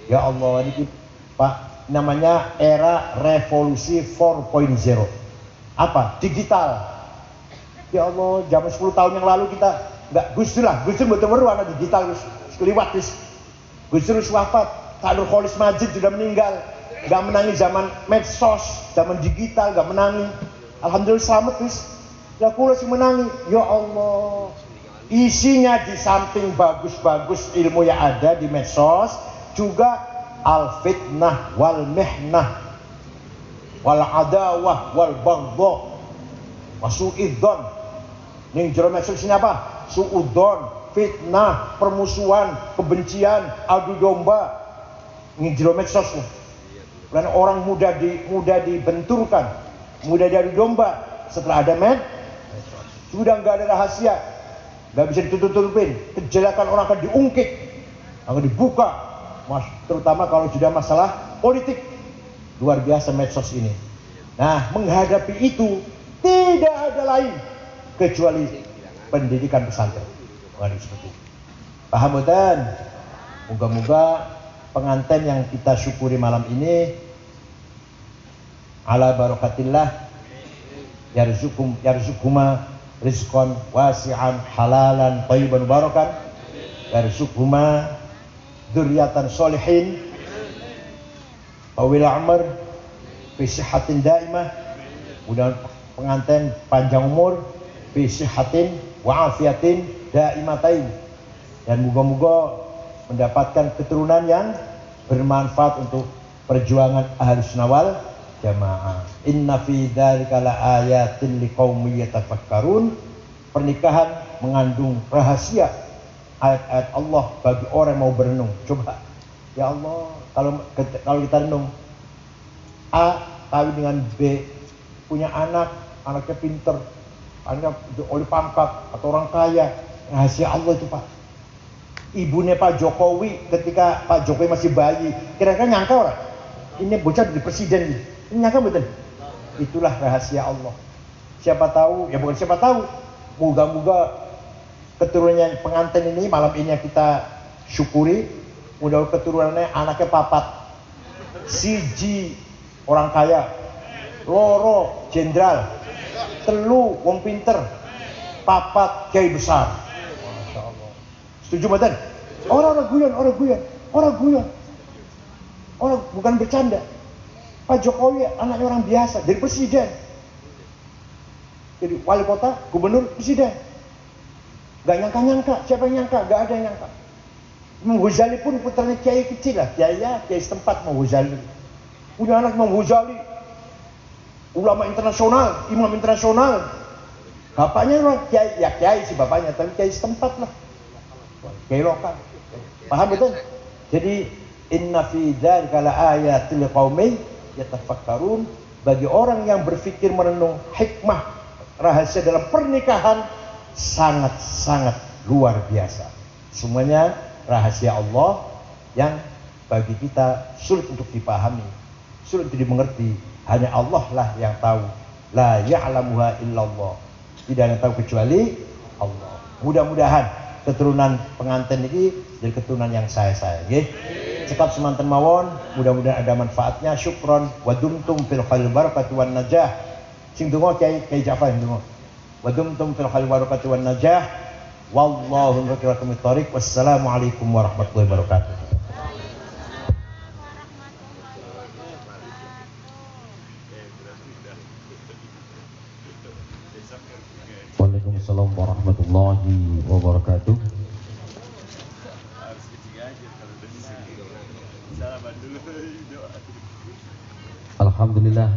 Ya Allah, ini Pak, namanya era revolusi 4.0. Apa? Digital. Ya Allah, zaman 10 tahun yang lalu kita nggak Gus Dur betul-betul anak digital, keliwat Gus Dur wafat. Kak Kholis Majid sudah meninggal, nggak menangi zaman medsos, zaman digital, nggak menangi. Alhamdulillah selamat wis. Ya kula sih menangi. Ya Allah, isinya di samping bagus-bagus ilmu yang ada di medsos, juga al fitnah wal mihnah wal adawah wal baghdha wa su'idzon. Ning jero medsos ini apa? Suudzon, fitnah, permusuhan, kebencian, adu domba. Ning jero medsos. Dan orang mudah dibenturkan, mudah diadu domba setelah ada sudah nggak ada rahasia, nggak bisa ditutup-tutupin. Kejelekan orang akan diungkit, akan dibuka, terutama kalau sudah masalah politik. Luar biasa medsos ini. Nah, menghadapi itu tidak ada lain kecuali pendidikan pesantren. Seperti itu. Paham betul? Moga-moga pengantin yang kita syukuri malam ini ala barakatillah yarzukuma rizqan wasi'an halalan thayyiban barakan, yarzukuma dzurriatan sholihin tawil umur fi sihatin daimah. Mudah pengantin panjang umur, fi sihatin wa afiatin daimatain, dan moga-moga mendapatkan keturunan yang bermanfaat untuk perjuangan Ahlus Sunnah wal Jamaah. Inna fi dzalika laayatin liqaumin yatafakkarun. Pernikahan mengandung rahasia ayat-ayat Allah bagi orang yang mau berenung. Coba, ya Allah, kalau kita renung, A kawin dengan B, punya anaknya pinter, anaknya oleh pangkat atau orang kaya, rahasia Allah itu Pak. Ibunya Pak Jokowi ketika Pak Jokowi masih bayi, kira-kira nyangka orang ini bocah jadi presiden, ini nyangka betul? Itulah rahasia Allah. Siapa tahu, ya bukan siapa tahu, moga-moga keturunannya pengantin ini malam ini yang kita syukuri, mudah keturunannya anaknya papat, siji orang kaya, loro jenderal, telu wong pinter, papat kiai besar. Masya Allah. Setuju betul? Orang guyon. Orang bukan bercanda. Pak Jokowi anaknya orang biasa, dari presiden. Jadi wali kota, gubernur, presiden. Gak nyangka-nyangka, siapa yang nyangka? Gak ada yang nyangka. Imam Ghazali pun putranya kiai kecil lah, kiai setempat Imam Ghazali. Punya anak Imam Ghazali, ulama internasional, imam internasional. Bapaknya orang kiai, ya kiai sih bapaknya, tapi kiai setempat lah, kiai lokal. Paham betul? Jadi inna fi dzalika laayatil liqaumin yatafakkarun. Bagi orang yang berpikir merenung, hikmah rahasia dalam pernikahan sangat-sangat luar biasa. Semuanya rahasia Allah yang bagi kita sulit untuk dipahami, sulit untuk dimengerti. Hanya Allah lah yang tahu. La ya'lamuha illallah. Tidak ada yang tahu kecuali Allah. Mudah-mudahan keturunan pengantin ini jadi keturunan yang saya. Cekap semanten mawon, mudah-mudahan ada manfaatnya. Syukron wa dumtum fil khairil barakati wan najah. Sing donga Kiai Ja'far donga. Wa dumtum fil khairil barakati wan najah. Wallahu muwaffiq lit thoriq. Wassalamualaikum warahmatullahi wabarakatuh.
Waalaikumsalam warahmatullahi wabarakatuh. Alhamdulillah.